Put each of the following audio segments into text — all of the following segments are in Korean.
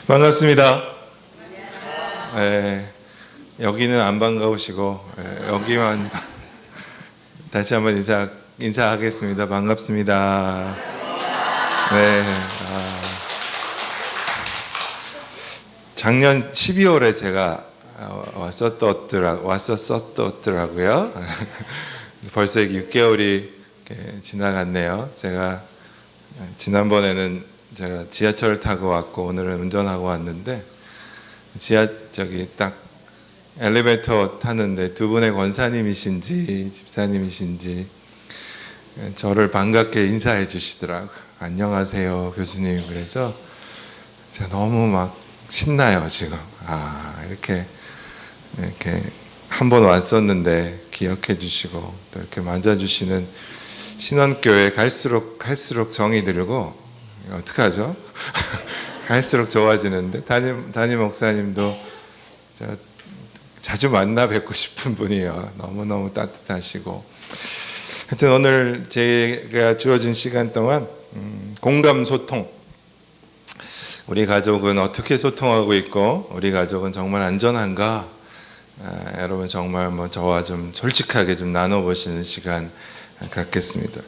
반갑습니다. 여기는 안 반가우시고 여기만 다시 한번 인사하겠습니다. 반갑습니다. 작년 12월에 제가 왔었더라고요. 벌써 6개월이 지나갔네요. 제가 지난번에는 제가 지하철을 타고 왔고 오늘은 운전하고 왔는데 딱 엘리베이터 타는데 두 분의 권사님이신지 집사님이신지 저를 반갑게 인사해 주시더라고요. 안녕하세요 교수님. 그래서 제가 너무 막 신나요 지금. 이렇게 한 번 왔었는데 기억해 주시고 또 이렇게 맞아주시는 신원교회 갈수록 정이 들고 어떡하죠? 갈수록 좋아지는데 담임 목사님도 자주 만나 뵙고 싶은 분이에요. 너무너무 따뜻하시고 하여튼 오늘 제가 주어진 시간 동안 공감 소통, 우리 가족은 어떻게 소통하고 있고 우리 가족은 정말 안전한가, 여러분 정말 저와 좀 솔직하게 좀 나눠보시는 시간 갖겠습니다.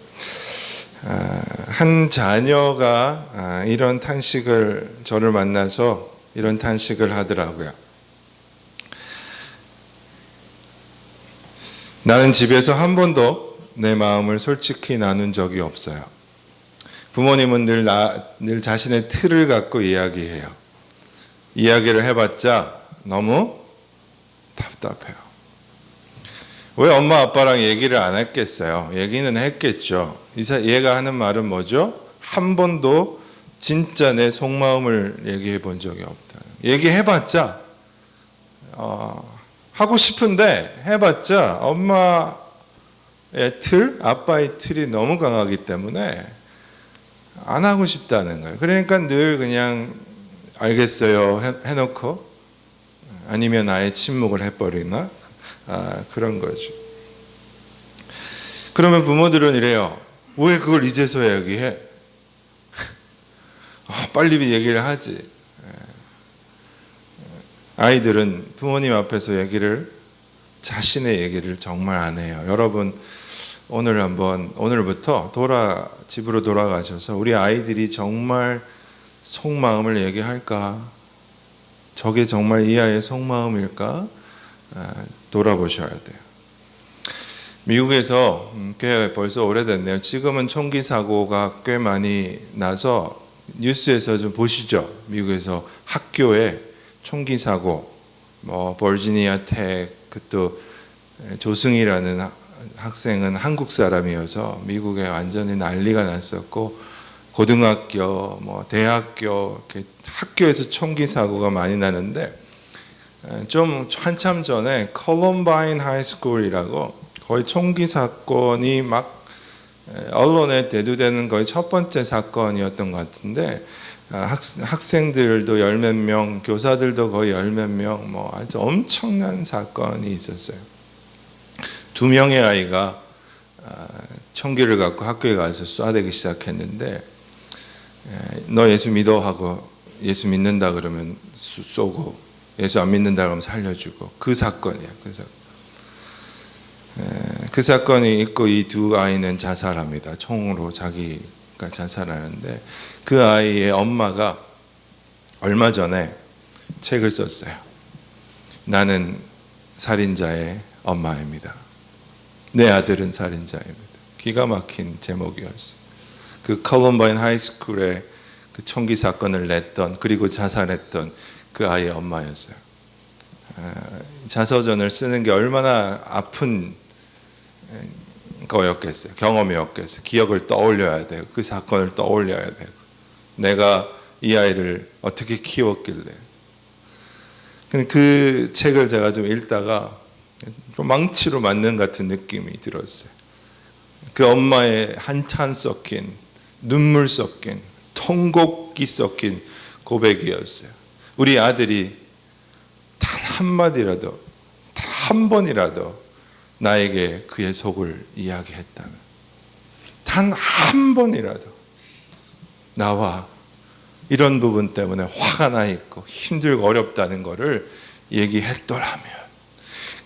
한 자녀가 이런 탄식을 저를 만나서 이런 탄식을 하더라고요. 나는 집에서 한 번도 내 마음을 솔직히 나눈 적이 없어요. 부모님은 늘 자신의 틀을 갖고 이야기해요. 이야기를 해봤자 너무 답답해요. 왜 엄마 아빠랑 얘기를 안 했겠어요? 얘기는 했겠죠. 얘가 하는 말은 뭐죠? 한 번도 진짜 내 속마음을 얘기해 본 적이 없다. 얘기해봤자 하고 싶은데 해봤자 엄마의 틀, 아빠의 틀이 너무 강하기 때문에 안 하고 싶다는 거예요. 그러니까 늘 그냥 알겠어요 해놓고 아니면 아예 침묵을 해버리나 그런 거죠. 그러면 부모들은 이래요. 왜 그걸 이제서야 얘기해? 빨리 얘기를 하지. 아이들은 부모님 앞에서 자신의 얘기를 정말 안 해요. 여러분 오늘부터 집으로 돌아가셔서 우리 아이들이 정말 속마음을 얘기할까? 저게 정말 이 아이의 속마음일까? 돌아보셔야 돼요. 미국에서 꽤 벌써 오래됐네요. 지금은 총기 사고가 꽤 많이 나서 뉴스에서 좀 보시죠. 미국에서 학교에 총기 사고, 버지니아 텍, 또 조승이라는 학생은 한국 사람이어서 미국에 완전히 난리가 났었고, 고등학교, 대학교, 이렇게 학교에서 총기 사고가 많이 나는데, 좀 한참 전에 컬럼바인 하이스쿨이라고 거의 총기 사건이 막 언론에 대두되는 거의 첫 번째 사건이었던 것 같은데, 학생들도 열 몇 명, 교사들도 거의 열 몇 명, 아주 엄청난 사건이 있었어요. 2명의 아이가 총기를 갖고 학교에 가서 쏴대기 시작했는데, 너 예수 믿어 하고 예수 믿는다 그러면 쏘고 예수 안 믿는다 그러면 살려주고, 그 사건이에요. 그 사건이 있고 이 두 아이는 자살합니다. 총으로 자기가 자살하는데, 그 아이의 엄마가 얼마 전에 책을 썼어요. 나는 살인자의 엄마입니다. 내 아들은 살인자입니다. 기가 막힌 제목이었어요. 그 컬럼바인 하이스쿨에 그 총기 사건을 냈던, 그리고 자살했던 그 아이의 엄마였어요. 자서전을 쓰는 게 얼마나 아픈 거였겠어요. 경험이었겠어요. 기억을 떠올려야 되고 그 사건을 떠올려야 되고 내가 이 아이를 어떻게 키웠길래. 그 책을 제가 좀 읽다가 좀 망치로 맞는 같은 느낌이 들었어요. 그 엄마의 한탄 섞인, 눈물 섞인, 통곡이 섞인 고백이었어요. 우리 아들이 단 한마디라도, 단 한 번이라도 나에게 그의 속을 이야기했다면, 단 한 번이라도 나와 이런 부분 때문에 화가 나 있고 힘들고 어렵다는 것을 얘기했더라면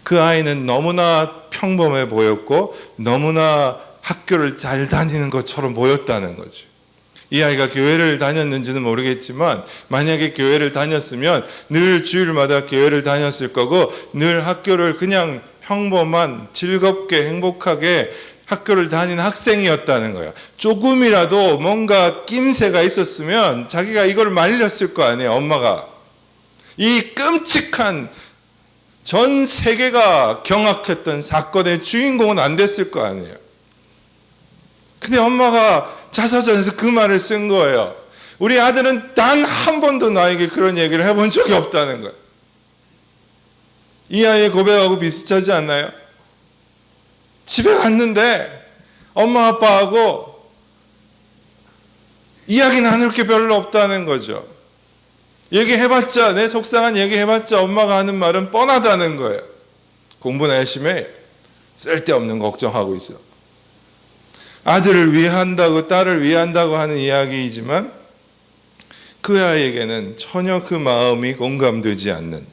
그 아이는 너무나 평범해 보였고 너무나 학교를 잘 다니는 것처럼 보였다는 거죠. 이 아이가 교회를 다녔는지는 모르겠지만 만약에 교회를 다녔으면 늘 주일마다 교회를 다녔을 거고 늘 학교를 그냥 평범한 즐겁게 행복하게 학교를 다니는 학생이었다는 거예요. 조금이라도 뭔가 낌새가 있었으면 자기가 이걸 말렸을 거 아니에요. 엄마가. 이 끔찍한 전 세계가 경악했던 사건의 주인공은 안 됐을 거 아니에요. 근데 엄마가 자서전에서 그 말을 쓴 거예요. 우리 아들은 단 한 번도 나에게 그런 얘기를 해본 적이 없다는 거예요. 이 아이의 고백하고 비슷하지 않나요? 집에 갔는데 엄마 아빠하고 이야기 나눌 게 별로 없다는 거죠. 얘기해봤자 내 속상한 얘기해봤자 엄마가 하는 말은 뻔하다는 거예요. 공부나 열심히 해. 쓸데없는 걱정하고 있어. 아들을 위한다고 딸을 위한다고 하는 이야기이지만 그 아이에게는 전혀 그 마음이 공감되지 않는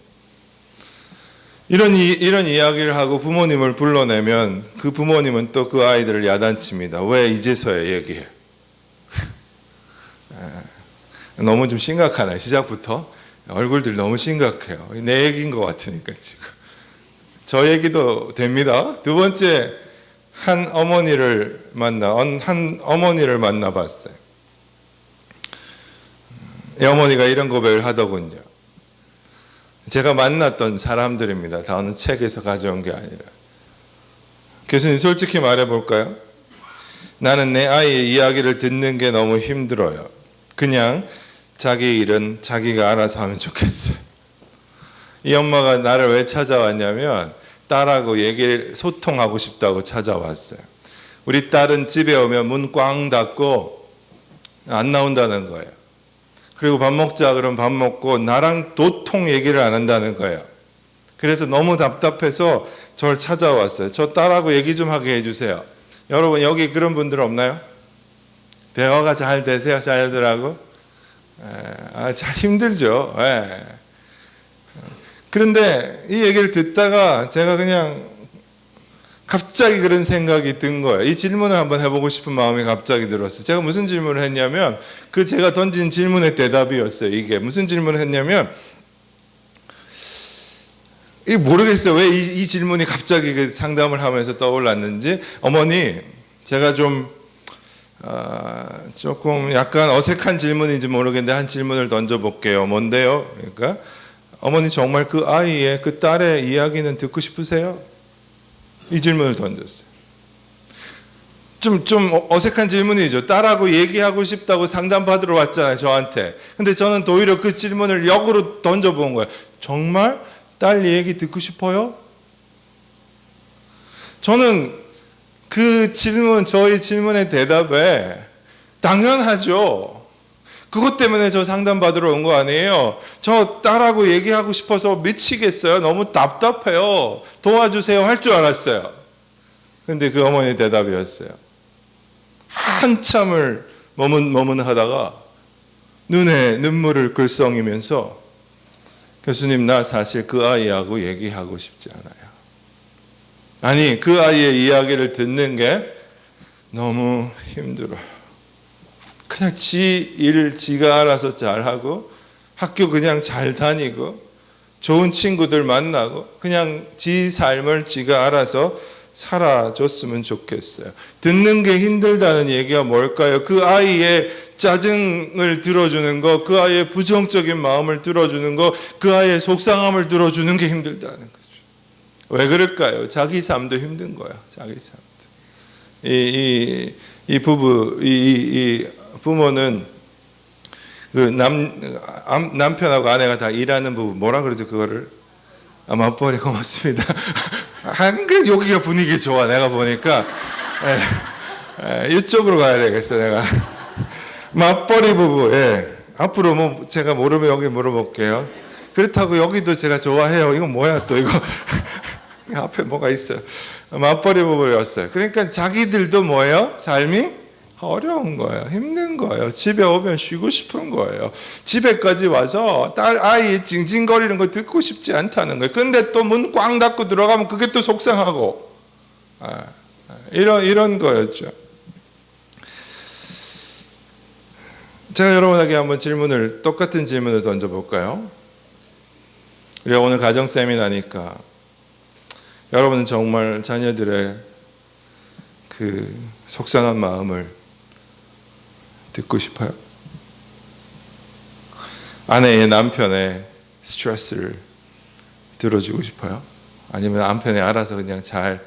이런 이야기를 하고 부모님을 불러내면 그 부모님은 또 그 아이들을 야단칩니다. 왜 이제서야 얘기해? 너무 좀 심각하네. 시작부터 얼굴들 너무 심각해요. 내 얘기인 것 같으니까 지금. 저 얘기도 됩니다. 두 번째 한 어머니를 만나봤어요. 이 어머니가 이런 고백을 하더군요. 제가 만났던 사람들입니다. 다 어느 책에서 가져온 게 아니라. 교수님 솔직히 말해볼까요? 나는 내 아이의 이야기를 듣는 게 너무 힘들어요. 그냥 자기 일은 자기가 알아서 하면 좋겠어요. 이 엄마가 나를 왜 찾아왔냐면 딸하고 소통하고 싶다고 찾아왔어요. 우리 딸은 집에 오면 문 꽝 닫고 안 나온다는 거예요. 그리고 밥 먹자 그러면 밥 먹고 나랑 도통 얘기를 안 한다는 거예요. 그래서 너무 답답해서 저를 찾아왔어요. 저 딸하고 얘기 좀 하게 해주세요. 여러분 여기 그런 분들 없나요? 대화가 잘 되세요? 자녀들하고? 잘 힘들죠. 그런데 이 얘기를 듣다가 제가 그냥 갑자기 그런 생각이 든 거예요. 이 질문을 한번 해보고 싶은 마음이 갑자기 들었어요. 제가 무슨 질문을 했냐면 그 제가 던진 질문의 대답이었어요. 이게 무슨 질문을 했냐면 모르겠어요. 왜 이 질문이 갑자기 상담을 하면서 떠올랐는지. 어머니 제가 조금 약간 어색한 질문인지 모르겠는데 한 질문을 던져볼게요. 뭔데요? 그러니까 어머니 정말 그 아이의 그 딸의 이야기는 듣고 싶으세요? 이 질문을 던졌어요. 좀 어색한 질문이죠. 딸하고 얘기하고 싶다고 상담받으러 왔잖아요, 저한테. 근데 저는 오히려 그 질문을 역으로 던져본 거예요. 정말 딸 얘기 듣고 싶어요? 저는 그 질문, 저희 질문의 대답에 당연하죠. 그것 때문에 저 상담받으러 온 거 아니에요. 저 딸하고 얘기하고 싶어서 미치겠어요. 너무 답답해요. 도와주세요 할 줄 알았어요. 근데 그 어머니의 대답이었어요. 한참을 머문하다가 눈에 눈물을 글썽이면서 교수님 나 사실 그 아이하고 얘기하고 싶지 않아요. 아니 그 아이의 이야기를 듣는 게 너무 힘들어요. 그냥 지 일 지가 알아서 잘하고 학교 그냥 잘 다니고 좋은 친구들 만나고 그냥 지 삶을 지가 알아서 살아줬으면 좋겠어요. 듣는 게 힘들다는 얘기가 뭘까요? 그 아이의 짜증을 들어주는 거, 그 아이의 부정적인 마음을 들어주는 거, 그 아이의 속상함을 들어주는 게 힘들다는 거죠. 왜 그럴까요? 자기 삶도 힘든 거야. 자기 삶도. 이 부모는 그 남편하고 아내가 다 일하는 부부 뭐라 그러죠 그거를? 맞벌이. 고맙습니다. 한글 여기가 분위기 좋아. 내가 보니까 이쪽으로 가야 되겠어 내가. 맞벌이 부부. 앞으로 뭐 제가 모르면 여기 물어볼게요. 그렇다고 여기도 제가 좋아해요. 이거 뭐야 또 이거. 앞에 뭐가 있어요. 맞벌이 부부였어요. 그러니까 자기들도 뭐예요? 삶이 어려운 거예요. 힘든 거예요. 집에 오면 쉬고 싶은 거예요. 집에까지 와서 아이의 징징거리는 거 듣고 싶지 않다는 거예요. 근데 또 문 꽝 닫고 들어가면 그게 또 속상하고 이런 거였죠. 제가 여러분에게 한번 똑같은 질문을 던져볼까요? 우리가 오늘 가정 세미나니까 여러분은 정말 자녀들의 그 속상한 마음을 듣고 싶어요? 아내의 남편의 스트레스를 들어주고 싶어요? 아니면 남편이 알아서 그냥 잘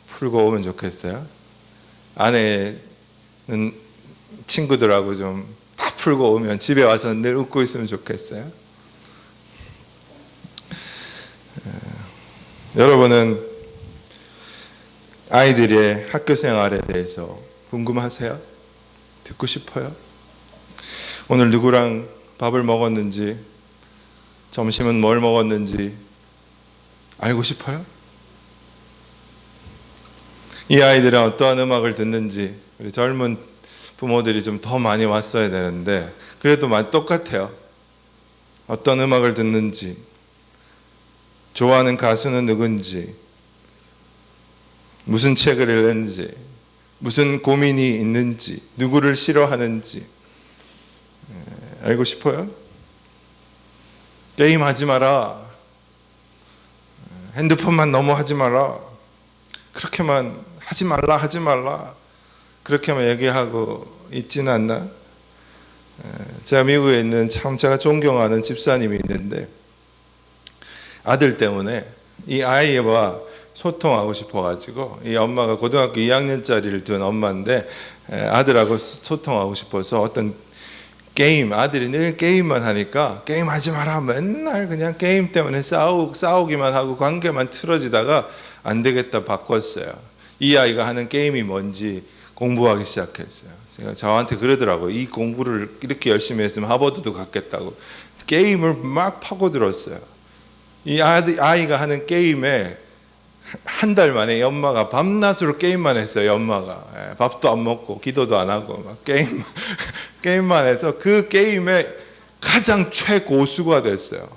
풀고 오면 좋겠어요? 아내는 친구들하고 좀 다 풀고 오면 집에 와서 늘 웃고 있으면 좋겠어요? 여러분은 아이들의 학교 생활에 대해서 궁금하세요? 듣고 싶어요? 오늘 누구랑 밥을 먹었는지, 점심은 뭘 먹었는지 알고 싶어요? 이 아이들은 어떠한 음악을 듣는지, 우리 젊은 부모들이 좀 더 많이 왔어야 되는데 그래도 똑같아요. 어떤 음악을 듣는지, 좋아하는 가수는 누군지, 무슨 책을 읽는지, 무슨 고민이 있는지, 누구를 싫어하는지 알고 싶어요? 게임하지 마라, 핸드폰만 너무 하지 마라, 그렇게만 하지 말라 그렇게만 얘기하고 있지는 않나? 제가 미국에 있는 참 제가 존경하는 집사님이 있는데 아들 때문에 이 아이와 소통하고 싶어가지고 이 엄마가 고등학교 2학년짜리를 둔 엄마인데 아들하고 소통하고 싶어서 어떤 게임, 아들이 늘 게임만 하니까 게임하지 마라, 맨날 그냥 게임 때문에 싸우기만 하고 관계만 틀어지다가 안 되겠다 바꿨어요. 이 아이가 하는 게임이 뭔지 공부하기 시작했어요. 제가 저한테 그러더라고요. 이 공부를 이렇게 열심히 했으면 하버드도 갔겠다고. 게임을 막 파고들었어요. 이 아이가 하는 게임에 한 달 만에 이 엄마가 밤낮으로 게임만 했어요. 이 엄마가 밥도 안 먹고 기도도 안 하고 막 게임만 해서 그 게임에 가장 최고수가 됐어요.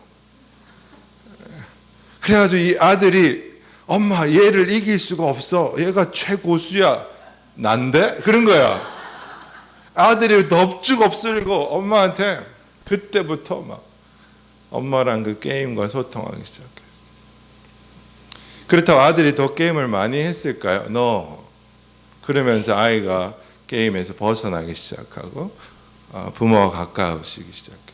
그래가지고 이 아들이 엄마 얘를 이길 수가 없어, 얘가 최고수야, 난데? 그런 거야. 아들이 넙죽 엎드리고 엄마한테 그때부터 막 엄마랑 그 게임과 소통하기 시작했어. 그렇다고 아들이 더 게임을 많이 했을까요? No. 그러면서 아이가 게임에서 벗어나기 시작하고 부모와 가까워지기 시작했어.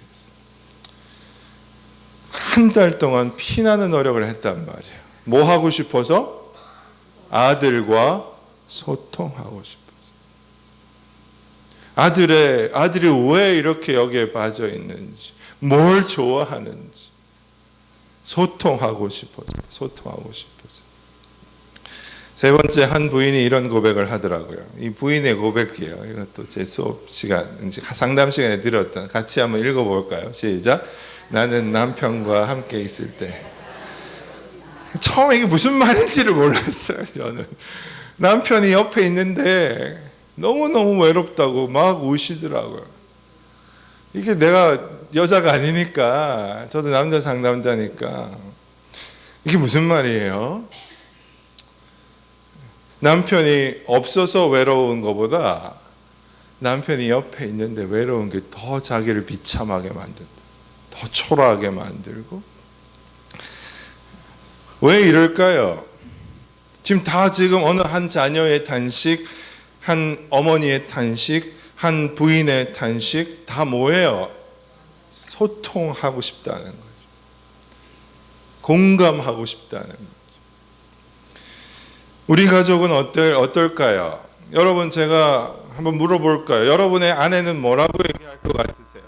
한 달 동안 피나는 노력을 했단 말이에요. 뭐 하고 싶어서? 아들과 소통하고 싶어서. 아들이 왜 이렇게 여기에 빠져 있는지, 뭘 좋아하는지 소통하고 싶어서. 세 번째, 한 부인이 이런 고백을 하더라고요. 이 부인의 고백이에요. 이것도 제 수업 시간, 상담 시간에 들었던, 같이 한번 읽어볼까요? 시작. 나는 남편과 함께 있을 때. 처음에 이게 무슨 말인지를 몰랐어요. 저는 남편이 옆에 있는데 너무너무 외롭다고 막 우시더라고요. 이게 내가 여자가 아니니까, 저도 남자 상담자니까 이게 무슨 말이에요? 남편이 없어서 외로운 것보다 남편이 옆에 있는데 외로운 게 더 자기를 비참하게 만든다, 더 초라하게 만들고. 왜 이럴까요? 지금 어느 한 자녀의 탄식, 한 어머니의 탄식, 한 부인의 탄식 다 뭐예요? 소통하고 싶다는 거죠. 공감하고 싶다는 거죠. 우리 가족은 어떨까요? 여러분, 제가 한번 물어볼까요? 여러분의 아내는 뭐라고 얘기할 것 같으세요?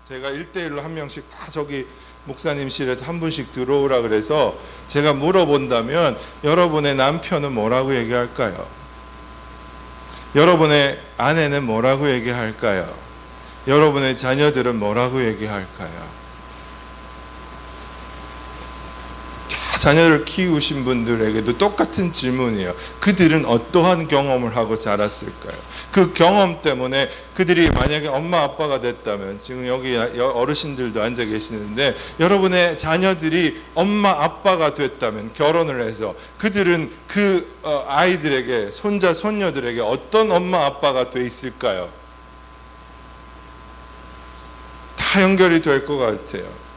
제가 1대1로 한 명씩 다 저기 목사님실에서 한 분씩 들어오라 그래서 제가 물어본다면 여러분의 남편은 뭐라고 얘기할까요? 여러분의 아내는 뭐라고 얘기할까요? 여러분의 자녀들은 뭐라고 얘기할까요? 자녀를 키우신 분들에게도 똑같은 질문이에요. 그들은 어떠한 경험을 하고 자랐을까요? 그 경험 때문에 그들이 만약에 엄마 아빠가 됐다면, 지금 여기 어르신들도 앉아 계시는데 여러분의 자녀들이 엄마 아빠가 됐다면, 결혼을 해서 그들은 그 아이들에게, 손자 손녀들에게 어떤 엄마 아빠가 돼 있을까요? 다 연결이 될 것 같아요.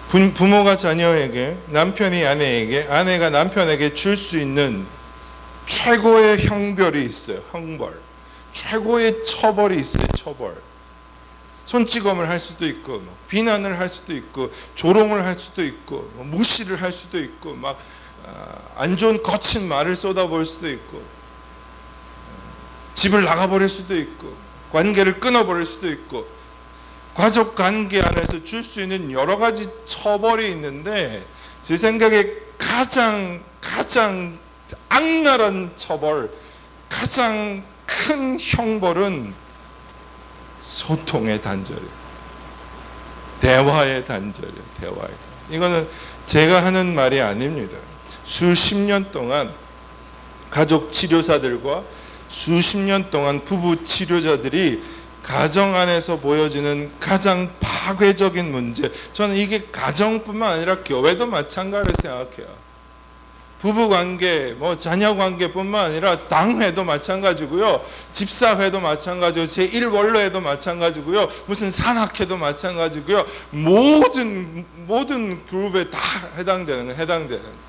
부모가 자녀에게, 남편이 아내에게, 아내가 남편에게 줄 수 있는 최고의 형벌이 있어요. 형벌. 최고의 처벌이 있어요. 처벌. 손찌검을 할 수도 있고, 비난을 할 수도 있고, 조롱을 할 수도 있고, 무시를 할 수도 있고, 막 안 좋은 거친 말을 쏟아볼 수도 있고, 집을 나가버릴 수도 있고, 관계를 끊어버릴 수도 있고, 가족 관계 안에서 줄 수 있는 여러 가지 처벌이 있는데, 제 생각에 가장 악랄한 처벌, 가장 큰 형벌은 소통의 단절이에요. 대화의 단절이에요. 대화의. 이거는 제가 하는 말이 아닙니다. 수십 년 동안 가족 치료사들과 수십 년 동안 부부 치료자들이 가정 안에서 보여지는 가장 파괴적인 문제, 저는 이게 가정뿐만 아니라 교회도 마찬가지로 생각해요. 부부관계, 자녀관계뿐만 아니라 당회도 마찬가지고요, 집사회도 마찬가지고, 제1원로회도 마찬가지고요, 무슨 산악회도 마찬가지고요, 모든 그룹에 다 해당되는 거예요.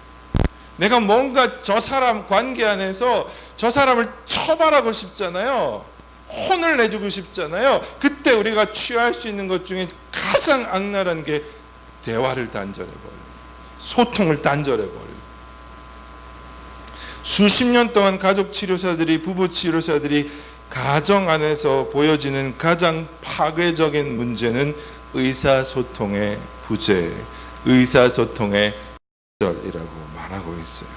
내가 뭔가 저 사람 관계 안에서 저 사람을 처벌하고 싶잖아요. 혼을 내주고 싶잖아요. 그때 우리가 취할 수 있는 것 중에 가장 악랄한 게 대화를 단절해버려요. 소통을 단절해버려요. 수십 년 동안 가족 치료사들이, 부부 치료사들이 가정 안에서 보여지는 가장 파괴적인 문제는 의사소통의 부재, 의사소통의 단절이라고 말하고 있어요.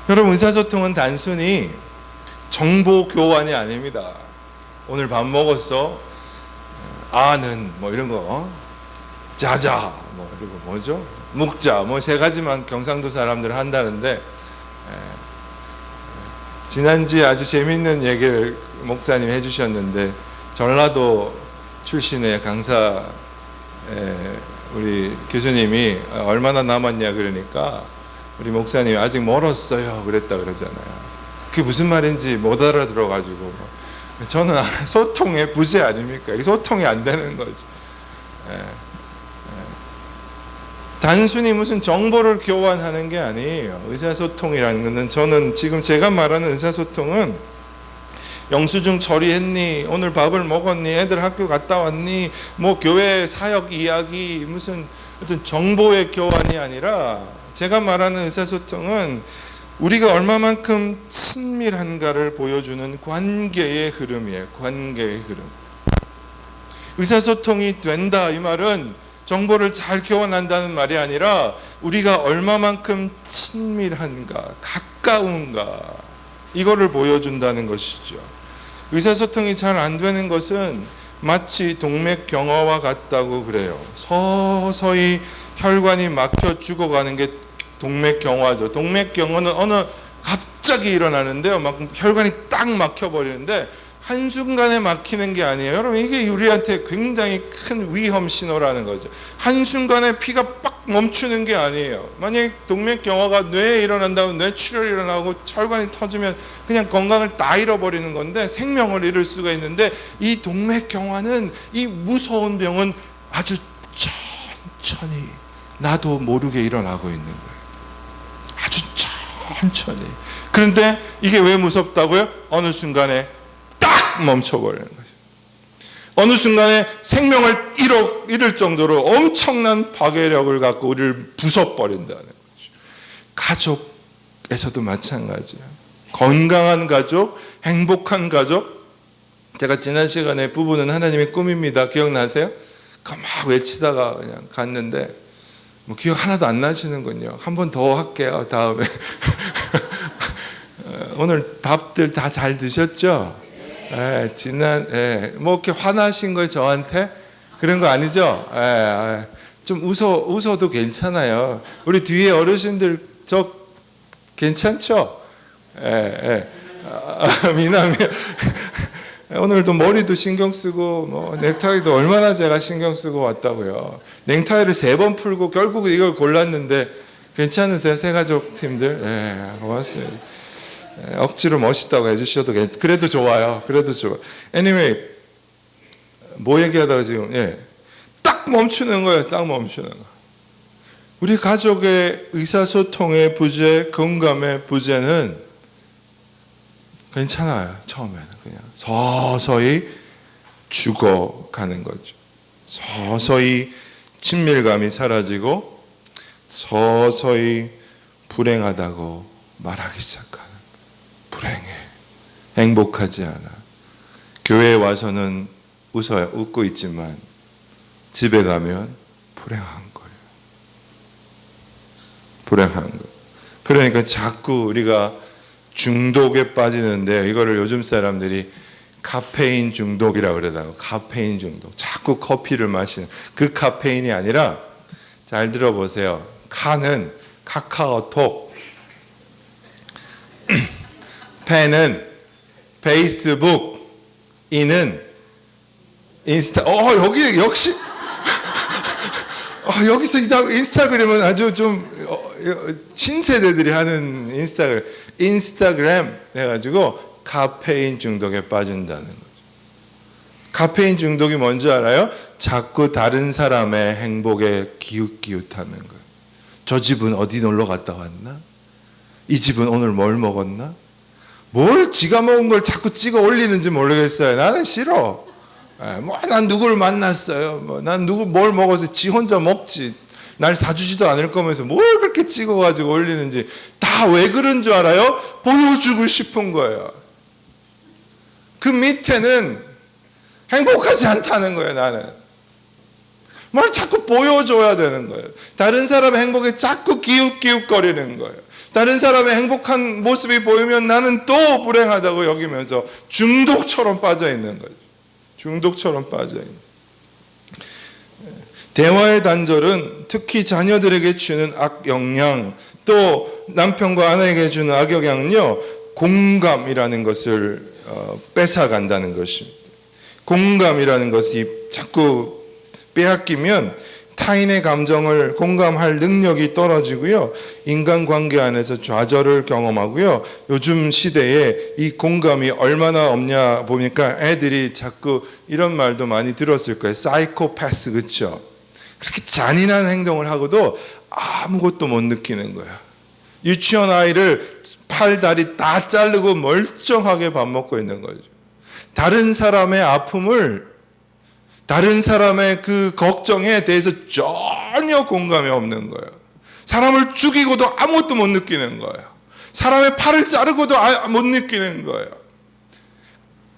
여러분, 의사소통은 단순히 정보 교환이 아닙니다. 오늘 밥 먹었어? 아는 이런 거, 자자 그리고 뭐죠? 묵자 세 가지만 경상도 사람들 한다는데, 지난주에 아주 재미있는 얘기를 목사님이 해주셨는데, 전라도 출신의 강사 우리 교수님이 얼마나 남았냐 그러니까 우리 목사님이 아직 멀었어요 그랬다 그러잖아요. 그게 무슨 말인지 못 알아들어가지고, 저는 소통의 부재 아닙니까? 이게 소통이 안 되는 거죠. 단순히 무슨 정보를 교환하는 게 아니에요. 의사소통이라는 것은, 저는 지금 제가 말하는 의사소통은 영수증 처리했니? 오늘 밥을 먹었니? 애들 학교 갔다 왔니? 교회 사역 이야기, 무슨 어떤 정보의 교환이 아니라, 제가 말하는 의사소통은 우리가 얼마만큼 친밀한가를 보여주는 관계의 흐름이에요. 관계의 흐름. 의사소통이 된다, 이 말은 정보를 잘 교환한다는 말이 아니라 우리가 얼마만큼 친밀한가, 가까운가, 이거를 보여준다는 것이죠. 의사소통이 잘 안 되는 것은 마치 동맥경화와 같다고 그래요. 서서히 혈관이 막혀 죽어가는 게 동맥경화죠. 동맥경화는 갑자기 일어나는데요, 혈관이 딱 막혀버리는데 한순간에 막히는 게 아니에요. 여러분, 이게 우리한테 굉장히 큰 위험 신호라는 거죠. 한순간에 피가 빡 멈추는 게 아니에요. 만약에 동맥경화가 뇌에 일어난다고 뇌출혈이 일어나고 혈관이 터지면 그냥 건강을 다 잃어버리는 건데, 생명을 잃을 수가 있는데, 이 동맥경화는, 이 무서운 병은 아주 천천히 나도 모르게 일어나고 있는 거예요. 아주 천천히. 그런데 이게 왜 무섭다고요? 어느 순간에 딱 멈춰버리는 거죠. 어느 순간에 생명을 잃을 정도로 엄청난 파괴력을 갖고 우리를 부숴버린다는 거죠. 가족에서도 마찬가지예요. 건강한 가족, 행복한 가족. 제가 지난 시간에 부부는 하나님의 꿈입니다, 기억나세요? 막 외치다가 그냥 갔는데 기억 하나도 안 나시는군요. 한 번 더 할게요, 다음에. 오늘 밥들 다 잘 드셨죠? 이렇게 화나신 거예요, 저한테? 그런 거 아니죠? 좀 웃어도 괜찮아요. 우리 뒤에 어르신들 저 괜찮죠? 예. 미남이 오늘도 머리도 신경 쓰고 뭐 넥타이도 얼마나 제가 신경 쓰고 왔다고요. 넥타이를 3번 풀고 결국 이걸 골랐는데 괜찮으세요, 새가족 팀들? 예, 고맙습니다. 예, 억지로 멋있다고 해주셔도 그래도 좋아요. 그래도 좋아. Anyway, 뭐 얘기하다가 지금 딱 멈추는 거예요. 딱 멈추는 거. 우리 가족의 의사소통의 부재, 공감의 부재는 괜찮아요. 처음에는 그냥 서서히 죽어가는 거죠. 서서히 친밀감이 사라지고 서서히 불행하다고 말하기 시작하는 거예요. 불행해. 행복하지 않아. 교회에 와서는 웃고 있지만 집에 가면 불행한 거예요. 불행한 거예요. 그러니까 자꾸 우리가 중독에 빠지는데 이거를 요즘 사람들이 카페인 중독이라고 그러다가 카페인 중독. 자꾸 커피를 마시는 그 카페인이 아니라 잘 들어보세요. 카는 카카오톡, 펜은 페이스북, 이는 인스타. 여기 역시 여기서 인스타그램은 아주 좀 신세대들이 하는 인스타그램 해가지고 카페인 중독에 빠진다는 거죠. 카페인 중독이 뭔지 알아요? 자꾸 다른 사람의 행복에 기웃기웃하는 거예요. 저 집은 어디 놀러 갔다 왔나? 이 집은 오늘 뭘 먹었나? 뭘 지가 먹은 걸 자꾸 찍어 올리는지 모르겠어요. 나는 싫어. 난 누구를 만났어요. 난 뭘 먹어서 지 혼자 먹지. 날 사주지도 않을 거면서 뭘 그렇게 찍어가지고 올리는지 다 왜 그런 줄 알아요? 보여주고 싶은 거예요. 그 밑에는 행복하지 않다는 거예요. 나는 뭘 자꾸 보여줘야 되는 거예요. 다른 사람의 행복에 자꾸 기웃기웃거리는 거예요. 다른 사람의 행복한 모습이 보이면 나는 또 불행하다고 여기면서 중독처럼 빠져 있는 거죠. 중독처럼 빠져 있는. 대화의 단절은 특히 자녀들에게 주는 악영향, 또 남편과 아내에게 주는 악영향은요, 공감이라는 것을 뺏어간다는 것입니다. 공감이라는 것이 자꾸 빼앗기면 타인의 감정을 공감할 능력이 떨어지고요, 인간관계 안에서 좌절을 경험하고요. 요즘 시대에 이 공감이 얼마나 없냐 보니까 애들이 자꾸 이런 말도 많이 들었을 거예요. 사이코패스, 그렇죠? 그렇게 잔인한 행동을 하고도 아무것도 못 느끼는 거야. 유치원 아이를 팔, 다리 다 자르고 멀쩡하게 밥 먹고 있는 거죠. 다른 사람의 아픔을, 다른 사람의 그 걱정에 대해서 전혀 공감이 없는 거예요. 사람을 죽이고도 아무것도 못 느끼는 거예요. 사람의 팔을 자르고도 못 느끼는 거예요.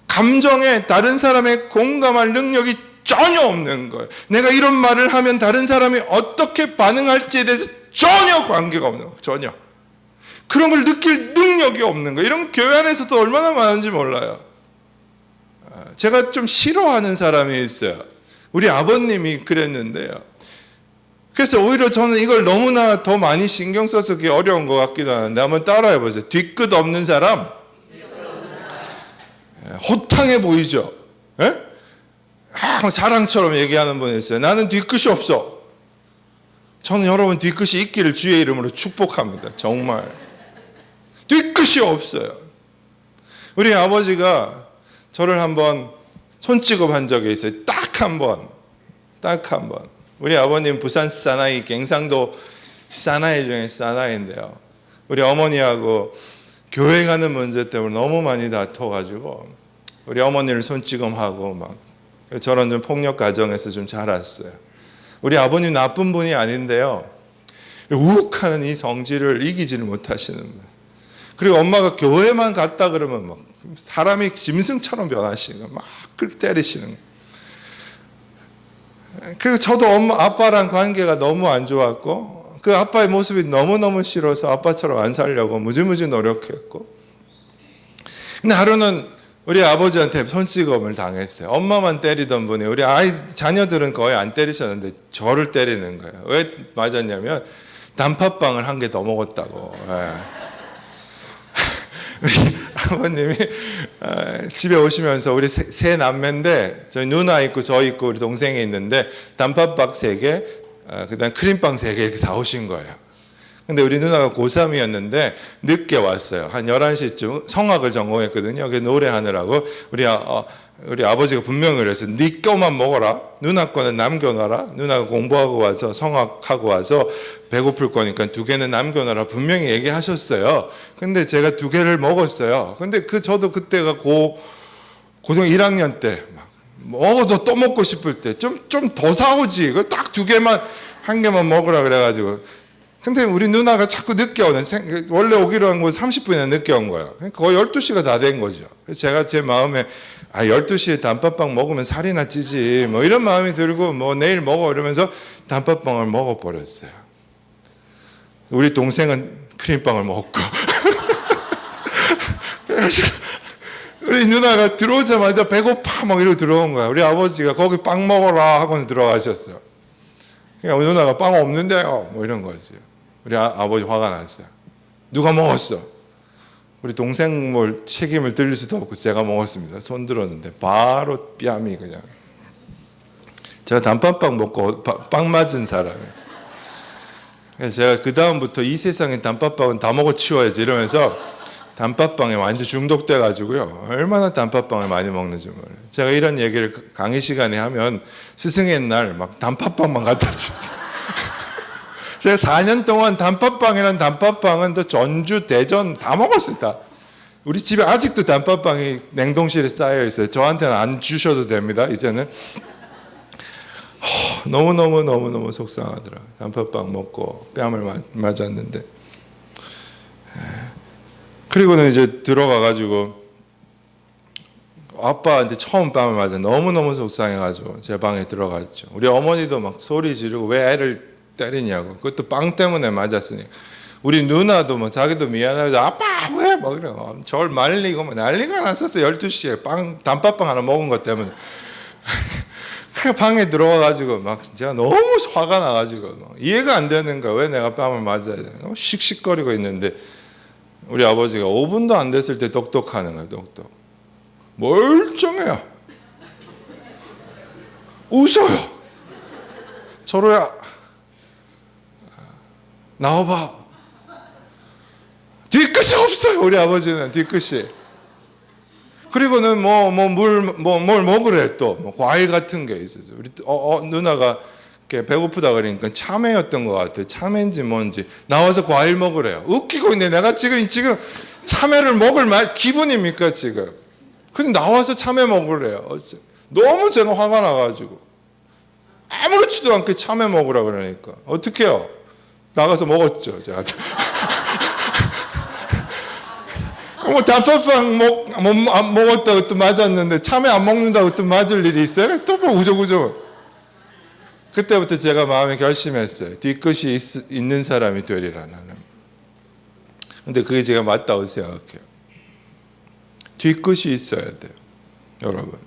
감정에 다른 사람의 공감할 능력이 전혀 없는 거예요. 내가 이런 말을 하면 다른 사람이 어떻게 반응할지에 대해서 전혀 관계가 없는 거예요. 전혀. 그런 걸 느낄 능력이 없는 거예요. 이런 교회 안에서도 얼마나 많은지 몰라요. 제가 좀 싫어하는 사람이 있어요. 우리 아버님이 그랬는데요. 그래서 오히려 저는 이걸 너무나 더 많이 신경 써서 그게 어려운 것 같기도 하는데 한번 따라해 보세요. 뒤끝 없는 사람. 호탕해 보이죠? 예? 자랑처럼 얘기하는 분이 있어요. 나는 뒤끝이 없어. 저는 여러분 뒤끝이 있기를 주의 이름으로 축복합니다. 정말. 뒤끝이 없어요. 우리 아버지가 저를 한번 손찌검한 적이 있어요. 딱 한 번. 우리 아버님 부산 사나이, 경상도 사나이 중에 사나이인데요. 우리 어머니하고 교회 가는 문제 때문에 너무 많이 다퉈가지고 우리 어머니를 손찌검하고 막 저런 좀 폭력 가정에서 좀 자랐어요. 우리 아버님 나쁜 분이 아닌데요. 우욱하는 이 성질을 이기지를 못하시는 거예요. 그리고 엄마가 교회만 갔다 그러면 막 사람이 짐승처럼 변하시는 거예요. 막 그렇게 때리시는 거예요. 그리고 저도 아빠랑 관계가 너무 안 좋았고 그 아빠의 모습이 너무너무 싫어서 아빠처럼 안 살려고 무지무지 노력했고, 근데 하루는 우리 아버지한테 손찌검을 당했어요. 엄마만 때리던 분이 우리 자녀들은 거의 안 때리셨는데 저를 때리는 거예요. 왜 맞았냐면 단팥빵을 한 개 더 먹었다고. 예. 우리 아버님이 집에 오시면서 우리 세 남매인데 저희 누나 있고 저 있고 우리 동생이 있는데 단팥빵 3개, 그다음 크림빵 3개 이렇게 사오신 거예요. 근데 우리 누나가 고3이었는데 늦게 왔어요. 한 11시쯤 성악을 전공했거든요. 그래서 노래하느라고 우리 아버지가 분명히 그랬어요. 네 거만 먹어라. 누나 거는 남겨놔라. 누나가 공부하고 와서 성악하고 와서 배고플 거니까 2개는 남겨놔라. 분명히 얘기하셨어요. 근데 제가 2개를 먹었어요. 근데 저도 그때가 고등 1학년 때 막 먹어도 또 먹고 싶을 때 좀 더 사오지. 딱 2개만, 1개만 먹으라 그래가지고. 근데 우리 누나가 자꾸 늦게 오는, 원래 오기로 한 거 30분이나 늦게 온 거예요. 거의 12시가 다 된 거죠. 제가 제 마음에 12시에 단팥빵 먹으면 살이나 찌지 뭐 이런 마음이 들고 뭐 내일 먹어 이러면서 단팥빵을 먹어버렸어요. 우리 동생은 크림빵을 먹었고 우리 누나가 들어오자마자 배고파 막 이러고 들어온 거야. 우리 아버지가 거기 빵 먹어라 하고는 들어가셨어요. 그러니까 우리 누나가 빵 없는데요 뭐 이런 거지. 우리 아버지 화가 났어요. 누가 먹었어? 우리 동생 뭘 책임을 들릴 수도 없고 제가 먹었습니다. 손 들었는데 바로 뺨이 그냥. 제가 단팥빵 먹고 빵 맞은 사람이에요. 그래서 제가 그 다음부터 이 세상에 단팥빵은 다 먹어 치워야지 이러면서 단팥빵에 완전 중독돼 가지고요. 얼마나 단팥빵을 많이 먹는지 몰라요. 제가 이런 얘기를 강의 시간에 하면 스승의 날 막 단팥빵만 갖다 줘요. 제가 4년 동안 단팥빵은 또 전주, 대전 다 먹었어요. 다. 우리 집에 아직도 단팥빵이 냉동실에 쌓여 있어요. 저한테는 안 주셔도 됩니다. 이제는 너무 속상하더라고요. 단팥빵 먹고 뺨을 맞았는데. 그리고는 이제 들어가가지고 아빠한테 처음 뺨을 맞아 너무 속상해가지고 제 방에 들어갔죠. 우리 어머니도 막 소리 지르고 왜 애를 때리냐고. 그것도 빵 때문에 맞았으니. 우리 누나도 뭐 자기도 미안하고 아빠 왜 막 이래. 저를 말리고 뭐 난리가 났었어. 12시에 단팥빵 하나 먹은 것 때문에. 그 방에 들어와가지고 막 제가 너무 화가 나가지고 이해가 안 되는 거야. 왜 내가 뺨을 맞아야 돼. 씩씩거리고 있는데 우리 아버지가 5분도 안 됐을 때 똑똑하는 거야. 똑똑. 멀쩡해요. 웃어요. 서로야 나와봐. 뒤끝이 없어요. 우리 아버지는 뒤끝이. 그리고는 뭘 먹으래 또 뭐 과일 같은 게 있었어요. 우리 누나가 배고프다 그러니까 참외였던 것 같아요. 참외인지 뭔지 나와서 과일 먹으래요. 웃기고 있는데 내가 지금 참외를 먹을 기분입니까 지금? 근데 나와서 참외 먹으래요. 너무 제가 화가 나가지고 아무렇지도 않게 참외 먹으라 그러니까 어떻게 해요? 나가서 먹었죠. 제가. 뭐 단팥빵 안 먹었다고 또 맞았는데 참외 안 먹는다고 또 맞을 일이 있어요? 또 뭐 우저우저. 그때부터 제가 마음에 결심했어요. 뒤끝이 있는 사람이 되리라 나는. 근데 그게 제가 맞다고 생각해요. 뒤끝이 있어야 돼요. 여러분.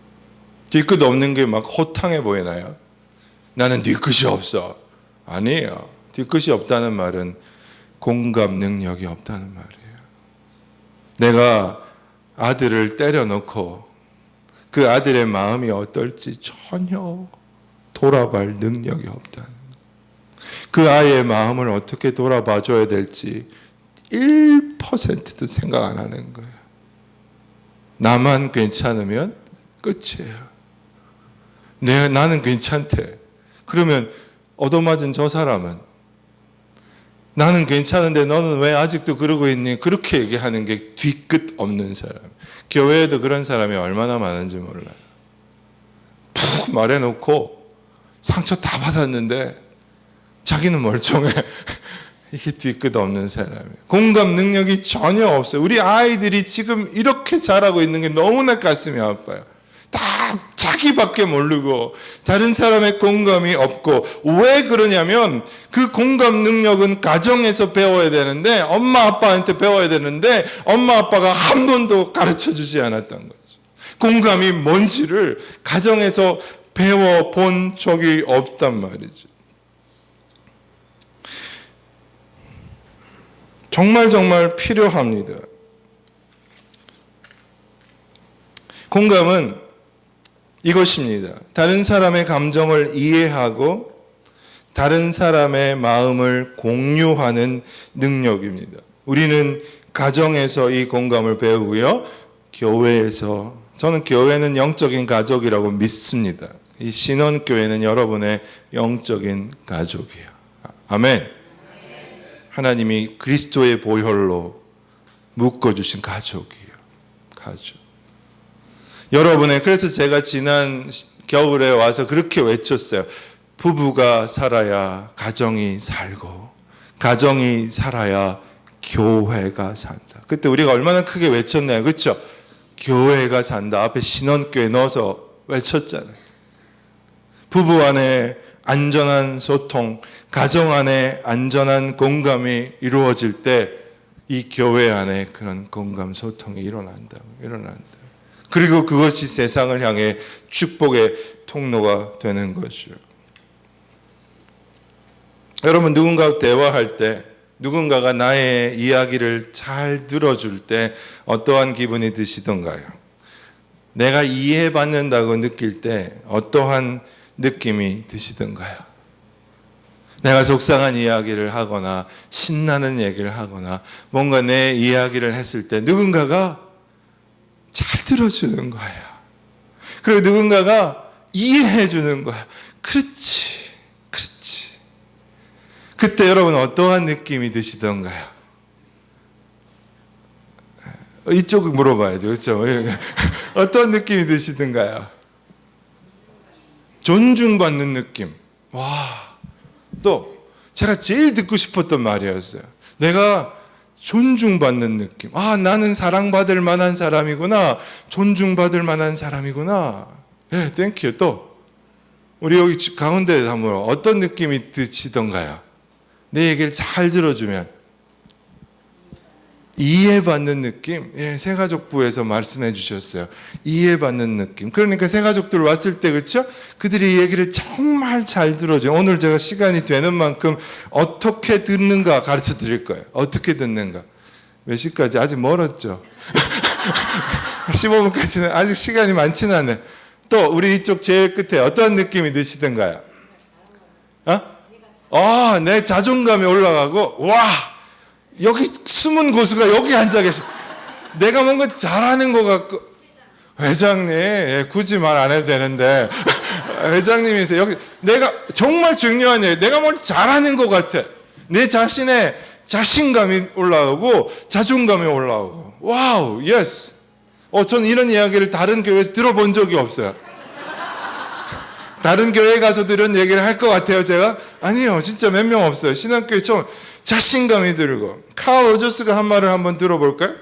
뒤끝 없는 게 막 호탕해 보이나요? 나는 뒤끝이 없어. 아니에요. 뒤끝이 없다는 말은 공감 능력이 없다는 말이에요. 내가 아들을 때려놓고 그 아들의 마음이 어떨지 전혀 돌아볼 능력이 없다는 그 아이의 마음을 어떻게 돌아봐 줘야 될지 1%도 생각 안 하는 거예요. 나만 괜찮으면 끝이에요. 나는 괜찮대. 그러면 얻어맞은 저 사람은 나는 괜찮은데 너는 왜 아직도 그러고 있니? 그렇게 얘기하는 게 뒤끝 없는 사람. 교회에도 그런 사람이 얼마나 많은지 몰라요. 푹 말해놓고 상처 다 받았는데 자기는 멀쩡해. 이게 뒤끝 없는 사람이에요. 공감 능력이 전혀 없어요. 우리 아이들이 지금 이렇게 자라고 있는 게 너무나 가슴이 아파요. 다 자기밖에 모르고 다른 사람의 공감이 없고. 왜 그러냐면 그 공감 능력은 가정에서 배워야 되는데 엄마 아빠한테 배워야 되는데 엄마 아빠가 한 번도 가르쳐 주지 않았던 거죠. 공감이 뭔지를 가정에서 배워본 적이 없단 말이죠. 정말 필요합니다. 공감은 이것입니다. 다른 사람의 감정을 이해하고 다른 사람의 마음을 공유하는 능력입니다. 우리는 가정에서 이 공감을 배우고요. 교회에서, 저는 교회는 영적인 가족이라고 믿습니다. 이 신혼교회는 여러분의 영적인 가족이에요. 아멘. 하나님이 그리스도의 보혈로 묶어주신 가족이에요. 가족. 여러분의, 그래서 제가 지난 겨울에 와서 그렇게 외쳤어요. 부부가 살아야 가정이 살고, 가정이 살아야 교회가 산다. 그때 우리가 얼마나 크게 외쳤나요? 그렇죠? 교회가 산다. 앞에 신혼교회 넣어서 외쳤잖아요. 부부 안에 안전한 소통, 가정 안에 안전한 공감이 이루어질 때 이 교회 안에 그런 공감 소통이 일어난다. 그리고 그것이 세상을 향해 축복의 통로가 되는 것이죠. 여러분, 누군가와 대화할 때, 누군가가 나의 이야기를 잘 들어줄 때 어떠한 기분이 드시던가요? 내가 이해받는다고 느낄 때 어떠한 느낌이 드시던가요? 내가 속상한 이야기를 하거나 신나는 얘기를 하거나 뭔가 내 이야기를 했을 때 누군가가 잘 들어주는 거야. 그리고 누군가가 이해해 주는 거야. 그렇지. 그때 여러분 어떠한 느낌이 드시던가요? 이쪽 물어봐야죠. 그렇죠? 어떤 느낌이 드시던가요? 존중받는 느낌. 와. 또 제가 제일 듣고 싶었던 말이었어요. 내가 존중받는 느낌. 아, 나는 사랑받을 만한 사람이구나. 존중받을 만한 사람이구나. 예, 땡큐. 또 우리 여기 가운데 한번 어떤 느낌이 드시던가요? 내 얘기를 잘 들어주면 이해받는 느낌. 예, 새가족부에서 말씀해 주셨어요. 이해받는 느낌. 그러니까 새가족들 왔을 때, 그렇죠? 그들이 얘기를 정말 잘 들어줘요. 오늘 제가 시간이 되는 만큼 어떻게 듣는가 가르쳐 드릴 거예요. 어떻게 듣는가. 몇 시까지? 아직 멀었죠? 15분까지는 아직 시간이 많지는 않아요. 또 우리 이쪽 제일 끝에 어떤 느낌이 드시던가요? 내 자존감이 올라가고, 와, 여기 숨은 고수가 여기 앉아 계셔. 내가 뭔가 잘하는 것 같고. 회장님, 예, 굳이 말 안 해도 되는데 회장님이세요. 여기 내가 정말 중요한 얘기, 내가 뭘 잘하는 것 같아. 내 자신의 자신감이 올라오고 자존감이 올라오고. 와우, 예스. 저는 이런 이야기를 다른 교회에서 들어본 적이 없어요. 다른 교회에 가서도 이런 얘기를 할 것 같아요, 제가? 아니요, 진짜 몇 명 없어요. 신학교에 처음 자신감이 들고. 카울 로저스가 한 말을 한번 들어볼까요?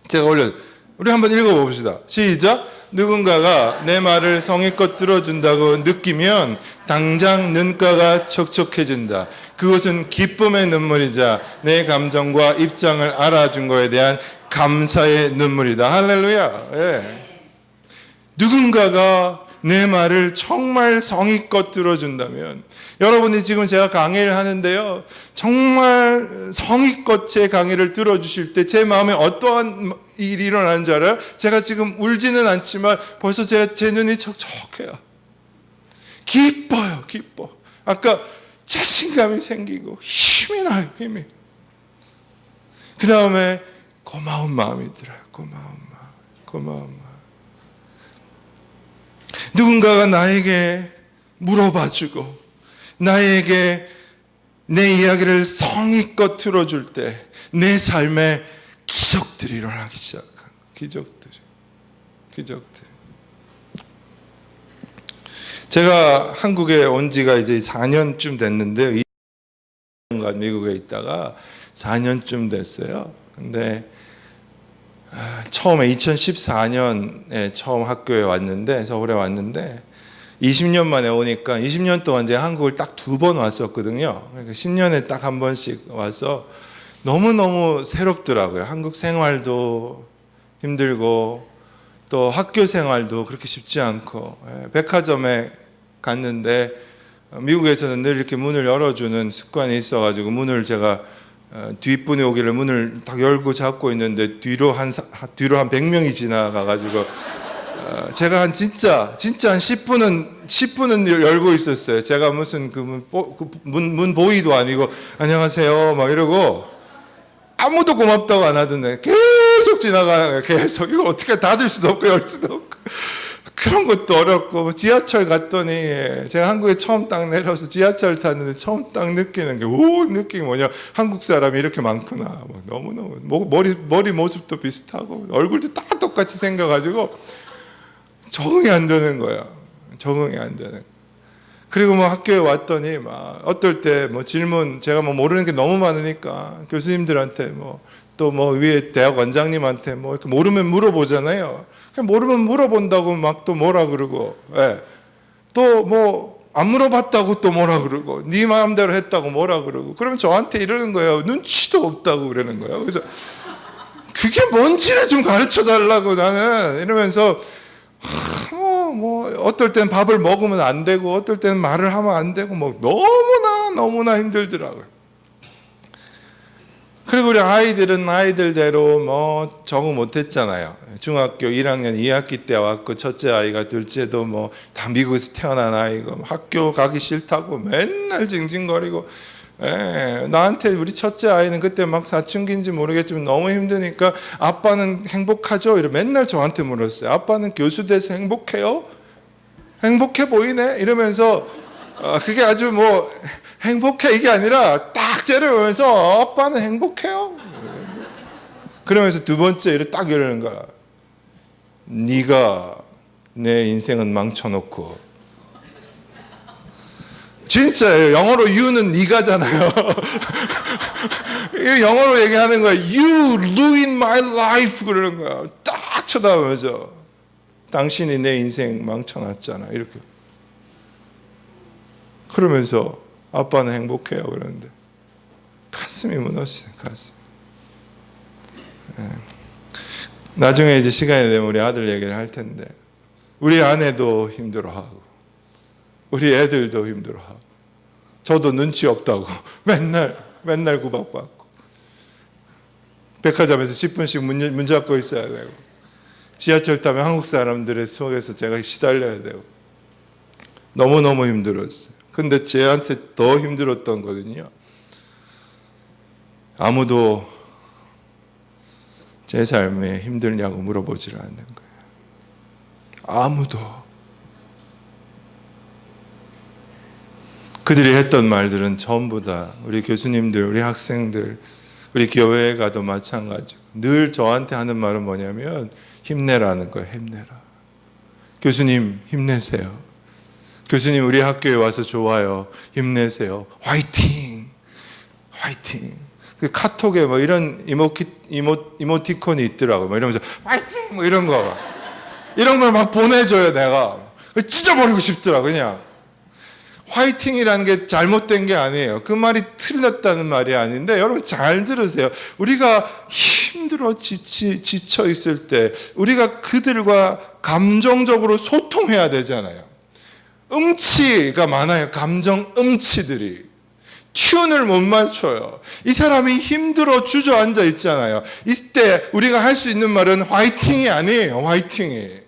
제가 우리 한번 읽어봅시다. 시작. 누군가가 내 말을 성의껏 들어준다고 느끼면 당장 눈가가 촉촉해진다. 그것은 기쁨의 눈물이자 내 감정과 입장을 알아준 거에 대한 감사의 눈물이다. 할렐루야. 예. 누군가가 내 말을 정말 성의껏 들어준다면, 여러분이 지금 제가 강의를 하는데요, 정말 성의껏 제 강의를 들어주실 때 제 마음에 어떠한 일이 일어나는 줄 알아요? 제가 지금 울지는 않지만 벌써 제 눈이 촉촉해요. 기뻐요. 아까 자신감이 생기고 힘이 나요. 힘이. 그 다음에 고마운 마음이 들어요. 고마운 마음. 누군가가 나에게 물어봐주고 나에게 내 이야기를 성의껏 들어줄 때 내 삶에 기적들이 일어나기 시작한 기적들. 제가 한국에 온 지가 이제 4년쯤 됐는데, 미국에 있다가 4년쯤 됐어요. 근데 처음에 2014년에 처음 학교에 왔는데, 서울에 왔는데 20년 만에 오니까 20년 동안 제가 한국을 딱 2번 왔었거든요. 그러니까 10년에 딱 한 번씩 와서 너무너무 새롭더라고요. 한국 생활도 힘들고 또 학교 생활도 그렇게 쉽지 않고, 백화점에 갔는데 미국에서는 늘 이렇게 문을 열어주는 습관이 있어가지고 문을 제가 뒷분이 오기를 문을 딱 열고 잡고 있는데 뒤로 한 100명이 지나가가지고 제가 진짜 한 10분은 열고 있었어요. 제가 무슨 문 보이도 아니고 안녕하세요 막 이러고 아무도 고맙다고 안 하던데 계속 지나가는 거예요. 계속 이걸 어떻게 닫을 수도 없고 열 수도 없고 그런 것도 어렵고. 지하철 갔더니 제가 한국에 처음 딱 내려서 지하철 탔는데 처음 딱 느끼는 게 느낌이 뭐냐, 한국 사람이 이렇게 많구나. 너무너무 머리 모습도 비슷하고 얼굴도 다 똑같이 생겨가지고 적응이 안 되는 거야. 적응이 안 되는. 그리고 학교에 왔더니 어떨 때 질문, 제가 모르는 게 너무 많으니까 교수님들한테 또 위에 대학 원장님한테 이렇게 모르면 물어보잖아요. 그냥 모르면 물어본다고 또 뭐라 그러고, 또 안 물어봤다고 또 뭐라 그러고, 네 마음대로 했다고 뭐라 그러고, 그러면 저한테 이러는 거예요. 눈치도 없다고 그러는 거예요. 그래서 그게 뭔지를 좀 가르쳐 달라고 나는 이러면서 어떨 땐 밥을 먹으면 안 되고 어떨 때는 말을 하면 안 되고 너무나 힘들더라고요. 그리고 우리 아이들은 아이들대로 적응 못했잖아요. 중학교 1학년 2학기 때 왔고 첫째 아이가 둘째도 다 미국에서 태어난 아이고 학교 가기 싫다고 맨날 징징거리고. 나한테 우리 첫째 아이는 그때 사춘기인지 모르겠지만 너무 힘드니까 아빠는 행복하죠? 이러 맨날 저한테 물었어요. 아빠는 교수 돼서 행복해요? 행복해 보이네? 이러면서 그게 아주 행복해 이게 아니라 딱 째려보면서 아빠는 행복해요? 그러면서 두 번째 이렇게 딱 이러는 거야. 네가 내 인생은 망쳐놓고. 진짜예요. 영어로 you는 네가잖아요. 영어로 얘기하는 거야. You ruin my life 그러는 거야. 딱 쳐다보면서 당신이 내 인생 망쳐놨잖아. 이렇게. 그러면서 아빠는 행복해요. 그러는데 가슴이 무너지네. 가슴. 나중에 이제 시간이 되면 우리 아들 얘기를 할 텐데 우리 아내도 힘들어하고 우리 애들도 힘들어하고 저도 눈치 없다고 맨날 구박받고 백화점에서 10분씩 문 잡고 있어야 되고 지하철 타면 한국 사람들의 속에서 제가 시달려야 되고 너무너무 힘들었어요. 근데 쟤한테 더 힘들었던 거거든요. 아무도 제 삶에 힘들냐고 물어보지를 않는 거예요. 아무도. 그들이 했던 말들은 전부 다 우리 교수님들, 우리 학생들, 우리 교회에 가도 마찬가지고 늘 저한테 하는 말은 뭐냐면 힘내라는 거예요. 힘내라. 교수님 힘내세요. 교수님 우리 학교에 와서 좋아요. 힘내세요. 화이팅! 화이팅! 그 카톡에 이런 이모티콘이 있더라고요. 이러면서 화이팅! 이런 거. 이런 걸 보내줘요, 내가. 찢어버리고 싶더라, 그냥. 화이팅이라는 게 잘못된 게 아니에요. 그 말이 틀렸다는 말이 아닌데 여러분 잘 들으세요. 우리가 힘들어 지쳐 있을 때 우리가 그들과 감정적으로 소통해야 되잖아요. 음치가 많아요. 감정 음치들이. 튠을 못 맞춰요. 이 사람이 힘들어 주저앉아 있잖아요. 이때 우리가 할 수 있는 말은 화이팅이 아니에요. 화이팅이.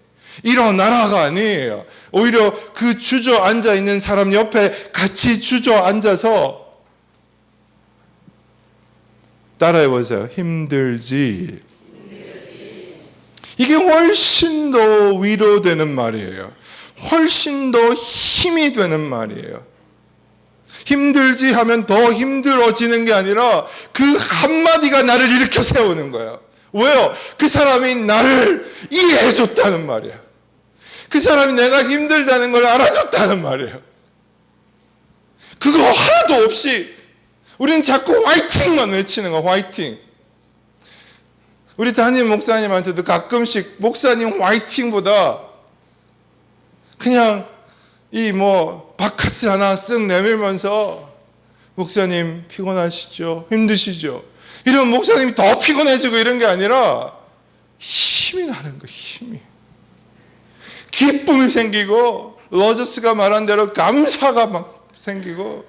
일어나라가 아니에요. 오히려 그 주저앉아 있는 사람 옆에 같이 주저앉아서 따라해보세요. 힘들지. 이게 훨씬 더 위로되는 말이에요. 훨씬 더 힘이 되는 말이에요. 힘들지 하면 더 힘들어지는 게 아니라 그 한마디가 나를 일으켜 세우는 거예요. 왜요? 그 사람이 나를 이해해줬다는 말이에요. 그 사람이 내가 힘들다는 걸 알아줬다는 말이에요. 그거 하나도 없이 우리는 자꾸 화이팅만 외치는 거야. 화이팅. 우리 담임 목사님한테도 가끔씩 목사님 화이팅보다 그냥 바카스 하나 쓱 내밀면서 목사님 피곤하시죠? 힘드시죠? 이런 목사님이 더 피곤해지고 이런 게 아니라 힘이 나는 거예요. 힘이. 기쁨이 생기고 로저스가 말한 대로 감사가 막 생기고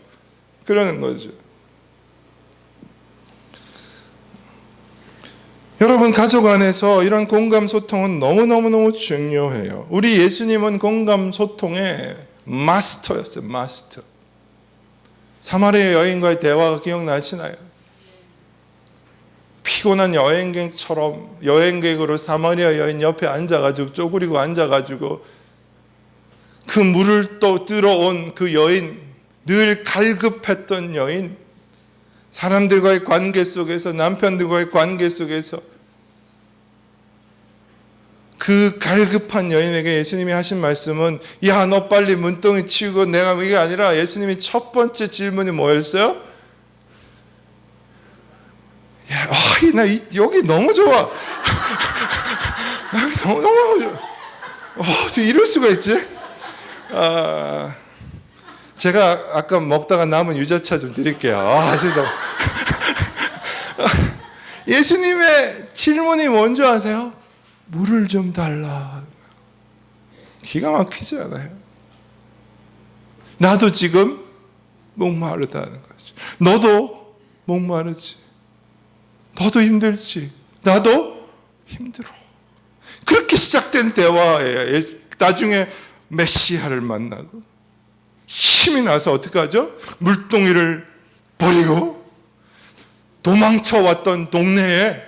그러는 거죠. 여러분, 가족 안에서 이런 공감 소통은 너무너무너무 중요해요. 우리 예수님은 공감 소통의 마스터였어요. 마스터. 사마리아 여인과의 대화가 기억나시나요? 피곤한 여행객처럼 여행객으로 사마리아 여인 옆에 앉아가지고 쪼그리고 앉아가지고 그 물을 또 들어온 그 여인, 늘 갈급했던 여인, 사람들과의 관계 속에서, 남편들과의 관계 속에서 그 갈급한 여인에게 예수님이 하신 말씀은, 야, 너 빨리 문동이 치우고, 내가 이게 아니라 예수님이 첫 번째 질문이 뭐였어요? 야, 나 여기 너무 좋아. 여기 너무 좋아. 어떻게 이럴 수가 있지? 제가 아까 먹다가 남은 유자차 좀 드릴게요. 예수님의 질문이 뭔지 아세요? 물을 좀 달라. 기가 막히지 않아요? 나도 지금 목마르다는 거죠. 너도 목마르지. 너도 힘들지. 나도 힘들어. 그렇게 시작된 대화예요. 나중에 메시아를 만나고 힘이 나서 어떻게 하죠? 물동이를 버리고 도망쳐 왔던 동네에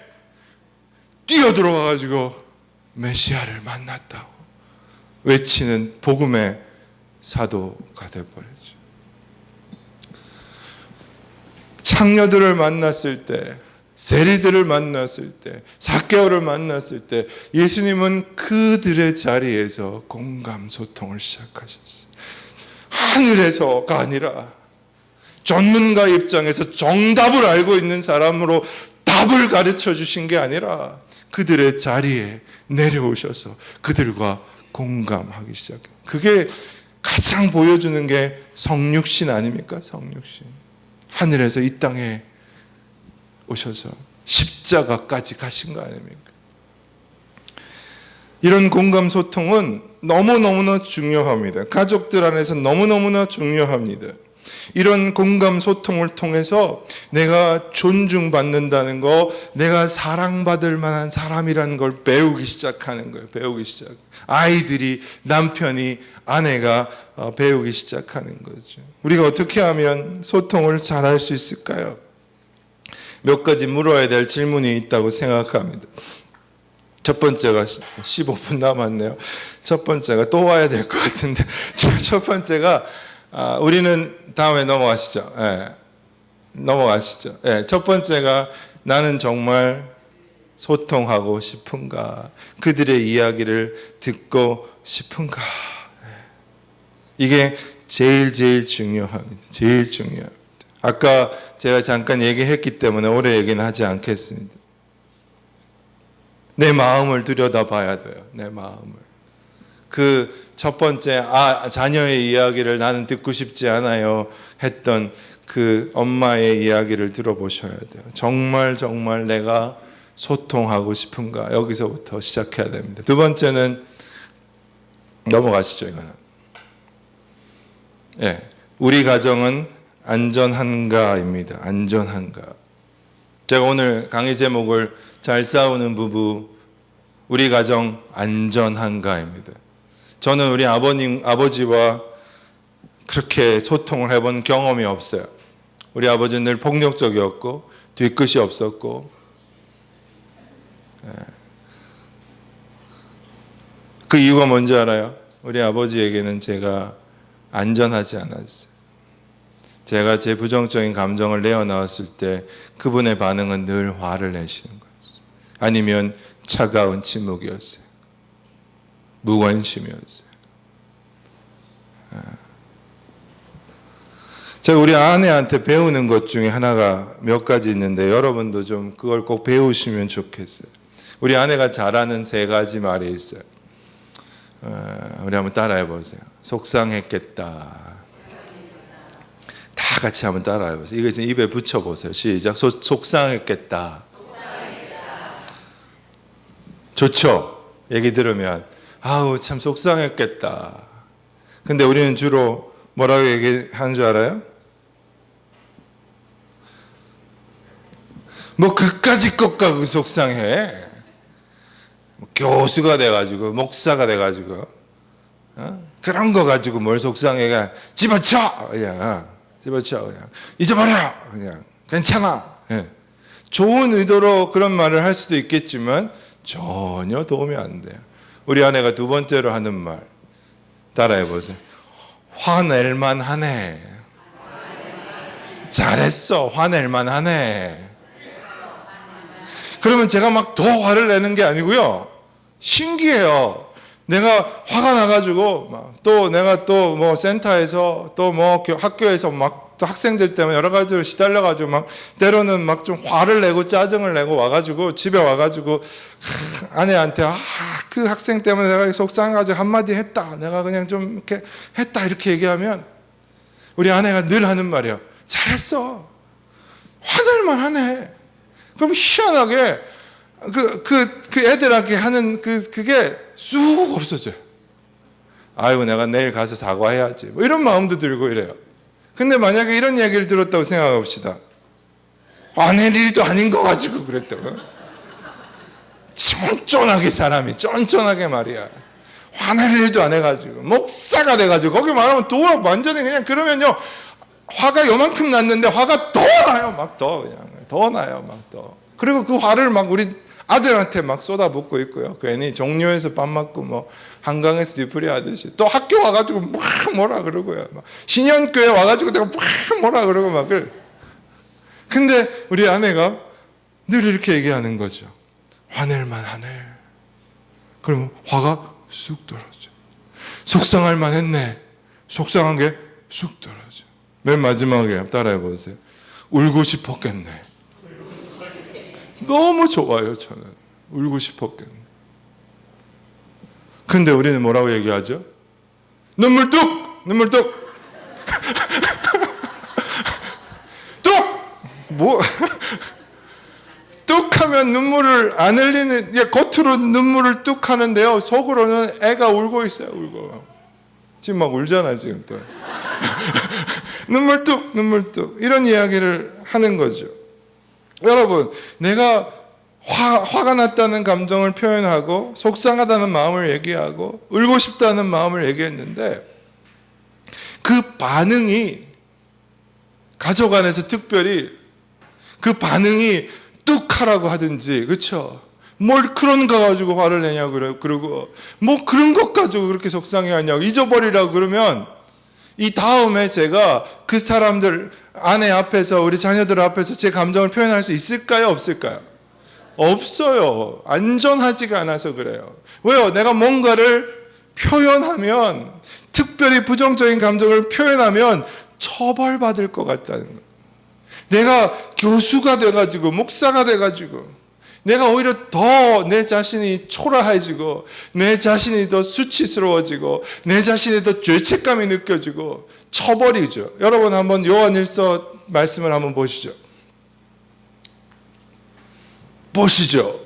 뛰어들어와 가지고 메시아를 만났다고 외치는 복음의 사도가 되어버렸죠. 창녀들을 만났을 때, 세리들을 만났을 때, 삭개오를 만났을 때 예수님은 그들의 자리에서 공감 소통을 시작하셨어요. 하늘에서가 아니라 전문가 입장에서 정답을 알고 있는 사람으로 답을 가르쳐 주신 게 아니라 그들의 자리에 내려오셔서 그들과 공감하기 시작해요. 그게 가장 보여주는 게 성육신 아닙니까? 성육신. 하늘에서 이 땅에 오셔서 십자가까지 가신 거 아닙니까? 이런 공감 소통은 너무너무나 중요합니다. 가족들 안에서 너무너무나 중요합니다. 이런 공감 소통을 통해서 내가 존중받는다는 거, 내가 사랑받을 만한 사람이라는 걸 배우기 시작하는 거예요. 배우기 시작. 아이들이, 남편이, 아내가 배우기 시작하는 거죠. 우리가 어떻게 하면 소통을 잘할 수 있을까요? 몇 가지 물어야 될 질문이 있다고 생각합니다. 첫 번째가 15분 남았네요. 첫 번째가 또 와야 될 것 같은데, 첫 번째가 우리는 다음에 넘어가시죠. 넘어가시죠. 첫 번째가 나는 정말 소통하고 싶은가? 그들의 이야기를 듣고 싶은가? 이게 제일 중요합니다. 제일 중요합니다. 아까 제가 잠깐 얘기했기 때문에 오래 얘기는 하지 않겠습니다. 내 마음을 들여다봐야 돼요. 내 마음을. 그 첫 번째 자녀의 이야기를 나는 듣고 싶지 않아요 했던 그 엄마의 이야기를 들어보셔야 돼요. 정말 내가 소통하고 싶은가? 여기서부터 시작해야 됩니다. 두 번째는 넘어가시죠. 이거는. 우리 가정은 안전한가입니다. 안전한가. 제가 오늘 강의 제목을 잘 싸우는 부부, 우리 가정 안전한가입니다. 저는 우리 아버지와 그렇게 소통을 해본 경험이 없어요. 우리 아버지는 늘 폭력적이었고 뒤끝이 없었고, 그 이유가 뭔지 알아요? 우리 아버지에게는 제가 안전하지 않았어요. 제가 제 부정적인 감정을 내어나왔을 때 그분의 반응은 늘 화를 내시는 거였어요. 아니면 차가운 침묵이었어요. 무관심이었어요. 제가 우리 아내한테 배우는 것 중에 하나가 몇 가지 있는데 여러분도 좀 그걸 꼭 배우시면 좋겠어요. 우리 아내가 잘하는 3가지 말이 있어요. 우리 한번 따라해 보세요. 속상했겠다. 다 같이 한번 따라해 보세요. 이거 지금 입에 붙여 보세요. 시작. 속상했겠다. 좋죠? 얘기 들으면 아우 참 속상했겠다. 근데 우리는 주로 뭐라고 얘기하는 줄 알아요? 뭐 그까짓 것과 속상해. 교수가 돼가지고 목사가 돼가지고 그런 거 가지고 뭘 속상해가. 집어쳐 그냥. 집어쳐 그냥. 잊어버려 그냥. 괜찮아. 예. 좋은 의도로 그런 말을 할 수도 있겠지만 전혀 도움이 안 돼요. 우리 아내가 두 번째로 하는 말 따라해 보세요. 화낼만 하네. 잘했어. 화낼만 하네. 그러면 제가 막 더 화를 내는 게 아니고요. 신기해요. 내가 화가 나가지고 또 내가 또 뭐 센터에서 또 뭐 학교에서 막 또 학생들 때문에 여러 가지로 시달려가지고 막 때로는 막 좀 화를 내고 짜증을 내고 와가지고 집에 와가지고 아내한테 그 학생 때문에 내가 속상해가지고 한마디 했다. 내가 그냥 좀 이렇게 했다 이렇게 얘기하면 우리 아내가 늘 하는 말이에요. 잘했어. 화낼만 하네. 그럼 희한하게 그 애들한테 하는 그게 쑥 없어져요. 아이고 내가 내일 가서 사과해야지. 뭐 이런 마음도 들고 이래요. 근데 만약에 이런 얘기를 들었다고 생각해 봅시다. 화낼 일도 아닌 거 가지고 그랬다고요. 쫀쫀하게 사람이 쫀쫀하게 말이야. 화낼 일도 안 해가지고 목사가 돼가지고 거기 말하면 또 완전히 그냥 그러면요 화가 요만큼 났는데 화가 더 나요. 막 더 그냥 더 나요. 막 더. 그리고 그 화를 막 우리 아들한테 막 쏟아붓고 있고요. 괜히 종료해서 밥 먹고 뭐 한강에서 뒤풀이 하듯이 또 학교 와가지고 막 뭐라 그러고요. 막 신현교회 와가지고 내가 막 뭐라 그러고 막 그래. 근데 우리 아내가 늘 이렇게 얘기하는 거죠. 화낼만 하네. 그러면 화가 쑥 떨어져. 속상할 만했네. 속상한 게 쑥 떨어져. 맨 마지막에 따라해 보세요. 울고 싶었겠네. 너무 좋아요. 저는 울고 싶었겠네. 근데 우리는 뭐라고 얘기하죠? 눈물 뚝! 눈물 뚝! 뚝! 뭐 뚝 하면 눈물을 안 흘리는, 겉으로 눈물을 뚝 하는데요. 속으로는 애가 울고 있어요. 울고. 지금 막 울잖아, 지금 또. 눈물 뚝, 눈물 뚝. 이런 이야기를 하는 거죠. 여러분, 내가 화가 났다는 감정을 표현하고 속상하다는 마음을 얘기하고 울고 싶다는 마음을 얘기했는데 그 반응이 가족 안에서 특별히 그 반응이 뚝 하라고 하든지, 그렇죠? 뭘 그런 거 가지고 화를 내냐고 그러고 뭐 그런 것 가지고 그렇게 속상해 하냐고 잊어버리라고 그러면 이 다음에 제가 그 사람들 아내 앞에서 우리 자녀들 앞에서 제 감정을 표현할 수 있을까요? 없을까요? 없어요. 안전하지가 않아서 그래요. 왜요? 내가 뭔가를 표현하면 특별히 부정적인 감정을 표현하면 처벌받을 것 같다는 거예요. 내가 교수가 돼가지고 목사가 돼가지고 내가 오히려 더 내 자신이 초라해지고 내 자신이 더 수치스러워지고 내 자신이 더 죄책감이 느껴지고 처벌이죠. 여러분 한번 요한일서 말씀을 한번 보시죠. 보시죠.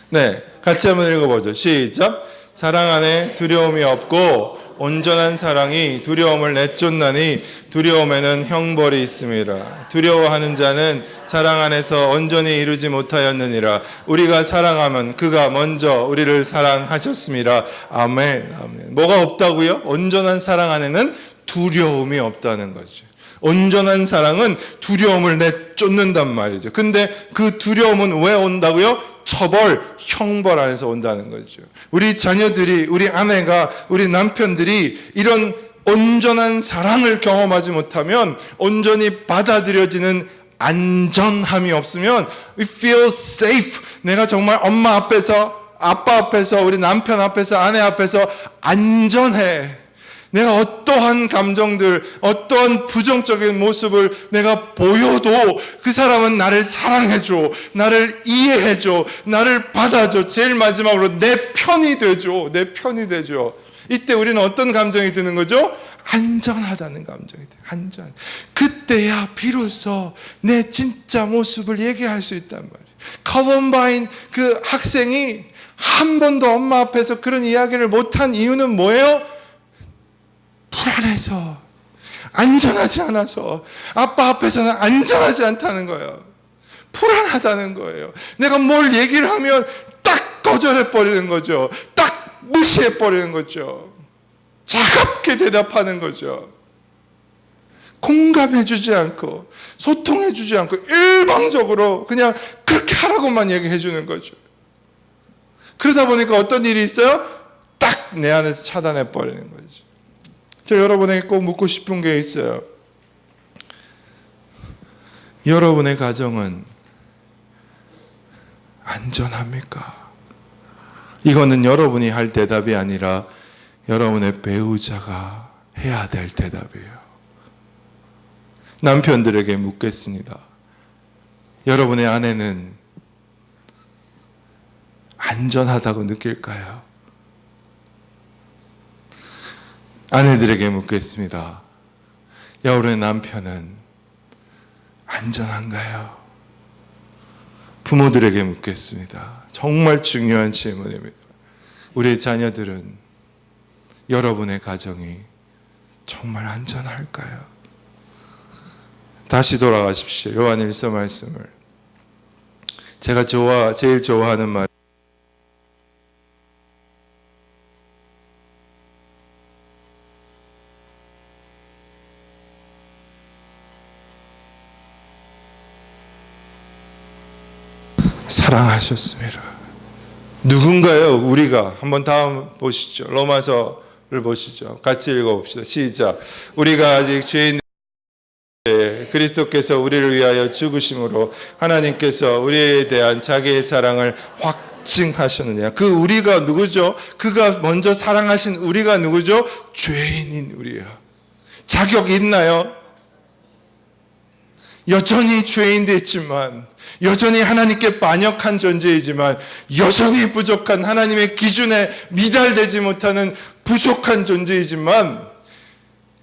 네, 같이 한번 읽어보죠. 시작. 사랑 안에 두려움이 없고 온전한 사랑이 두려움을 내쫓나니 두려움에는 형벌이 있습니다. 두려워하는 자는 사랑 안에서 온전히 이루지 못하였느니라. 우리가 사랑하면 그가 먼저 우리를 사랑하셨습니다. 아멘. 아멘. 뭐가 없다고요? 온전한 사랑 안에는 두려움이 없다는 거죠. 온전한 사랑은 두려움을 내쫓는단 말이죠. 근데 그 두려움은 왜 온다고요? 처벌, 형벌 안에서 온다는 거죠. 우리 자녀들이, 우리 아내가, 우리 남편들이 이런 온전한 사랑을 경험하지 못하면 온전히 받아들여지는 안전함이 없으면 we feel safe. 내가 정말 엄마 앞에서, 아빠 앞에서, 우리 남편 앞에서, 아내 앞에서 안전해. 내가 어떠한 감정들, 어떠한 부정적인 모습을 내가 보여도 그 사람은 나를 사랑해줘, 나를 이해해줘, 나를 받아줘. 제일 마지막으로 내 편이 되죠. 내 편이 되죠. 이때 우리는 어떤 감정이 드는 거죠? 안전하다는 감정이 돼요. 안전. 그때야 비로소 내 진짜 모습을 얘기할 수 있단 말이에요. 컬럼바인 그 학생이 한 번도 엄마 앞에서 그런 이야기를 못한 이유는 뭐예요? 불안해서, 안전하지 않아서, 아빠 앞에서는 안전하지 않다는 거예요. 불안하다는 거예요. 내가 뭘 얘기를 하면 딱 거절해버리는 거죠. 딱 무시해버리는 거죠. 차갑게 대답하는 거죠. 공감해주지 않고, 소통해주지 않고, 일방적으로 그냥 그렇게 하라고만 얘기해주는 거죠. 그러다 보니까 어떤 일이 있어요? 딱 내 안에서 차단해버리는 거죠. 저 여러분에게 꼭 묻고 싶은 게 있어요. 여러분의 가정은 안전합니까? 이거는 여러분이 할 대답이 아니라 여러분의 배우자가 해야 될 대답이에요. 남편들에게 묻겠습니다. 여러분의 아내는 안전하다고 느낄까요? 아내들에게 묻겠습니다. 여러분의 남편은 안전한가요? 부모들에게 묻겠습니다. 정말 중요한 질문입니다. 우리의 자녀들은 여러분의 가정이 정말 안전할까요? 다시 돌아가십시오. 요한일서 말씀을. 제가 제일 좋아하는 말. 사랑하셨습니다. 누군가요? 우리가. 한번 다음 보시죠. 로마서를 보시죠. 같이 읽어봅시다. 시작. 우리가 아직 죄인 그리스도께서 우리를 위하여 죽으심으로 하나님께서 우리에 대한 자기의 사랑을 확증하셨느냐. 그 우리가 누구죠? 그가 먼저 사랑하신 우리가 누구죠? 죄인인 우리야. 자격 있나요? 여전히 죄인 됐지만, 여전히 하나님께 반역한 존재이지만, 여전히 부족한, 하나님의 기준에 미달되지 못하는 부족한 존재이지만,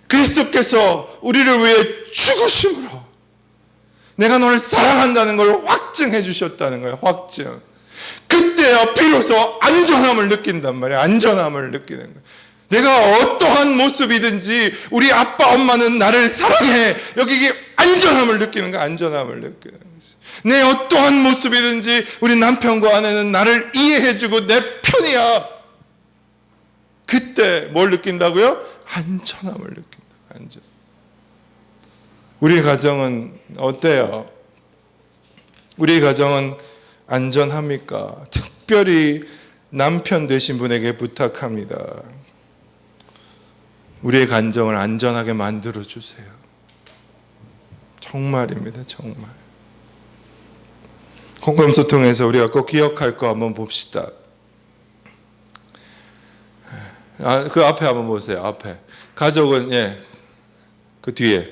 그리스도께서 우리를 위해 죽으심으로 내가 너를 사랑한다는 걸 확증해 주셨다는 거예요. 확증. 그때야 비로소 안전함을 느낀단 말이에요. 안전함을 느끼는 거예요. 내가 어떠한 모습이든지 우리 아빠 엄마는 나를 사랑해. 여기 이게 안전함을 느끼는 거야. 안전함을 느끼는 거지. 내 어떠한 모습이든지 우리 남편과 아내는 나를 이해해주고 내 편이야. 그때 뭘 느낀다고요? 안전함을 느낀다. 안전. 우리 가정은 어때요? 우리 가정은 안전합니까? 특별히 남편 되신 분에게 부탁합니다. 우리의 가정을 안전하게 만들어 주세요. 정말입니다. 정말. 공감소통에서 우리가 꼭 기억할 거 한번 봅시다. 그 앞에 한번 보세요. 앞에. 가족은 그 뒤에.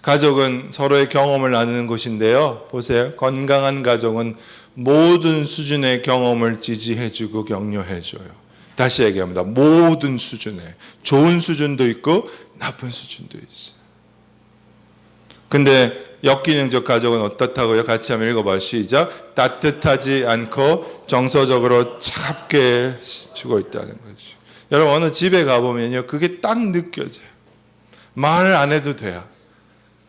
가족은 서로의 경험을 나누는 곳인데요. 보세요. 건강한 가정은 모든 수준의 경험을 지지해주고 격려해줘요. 다시 얘기합니다. 모든 수준에. 좋은 수준도 있고 나쁜 수준도 있어요. 근데 역기능적 가족은 어떻다고요? 같이 한번 읽어봐요. 시작. 따뜻하지 않고 정서적으로 차갑게 주고 있다는 거죠. 여러분 어느 집에 가보면요. 그게 딱 느껴져요. 말을 안 해도 돼요.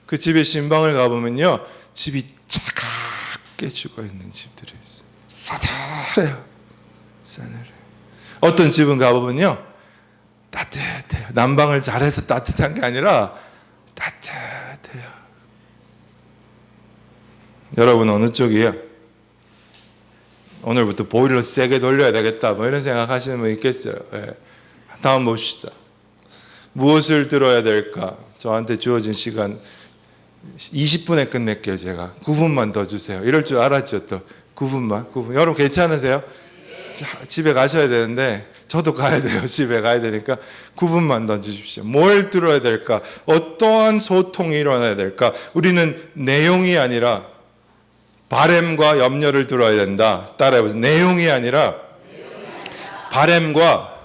그 집의 신방을 가보면요. 집이 차갑게 죽어 있는 집들이 있어요. 싸늘해요. 싸늘해요. 어떤 집은 가보면요. 따뜻해요. 난방을 잘해서 따뜻한 게 아니라 따뜻해요. 여러분 어느 쪽이에요? 오늘부터 보일러 세게 돌려야 되겠다. 뭐 이런 생각하시는 분 있겠어요. 다음 봅시다. 무엇을 들어야 될까? 저한테 주어진 시간 20분에 끝낼게요. 제가 9분만 더 주세요. 이럴 줄 알았죠. 또 9분만. 9분. 여러분 괜찮으세요? 집에 가셔야 되는데 저도 가야 돼요. 집에 가야 되니까 9분만 더 주십시오. 뭘 들어야 될까? 어떠한 소통이 일어나야 될까? 우리는 내용이 아니라 바램과 염려를 들어야 된다. 따라해보세요. 내용이 아니라 바램과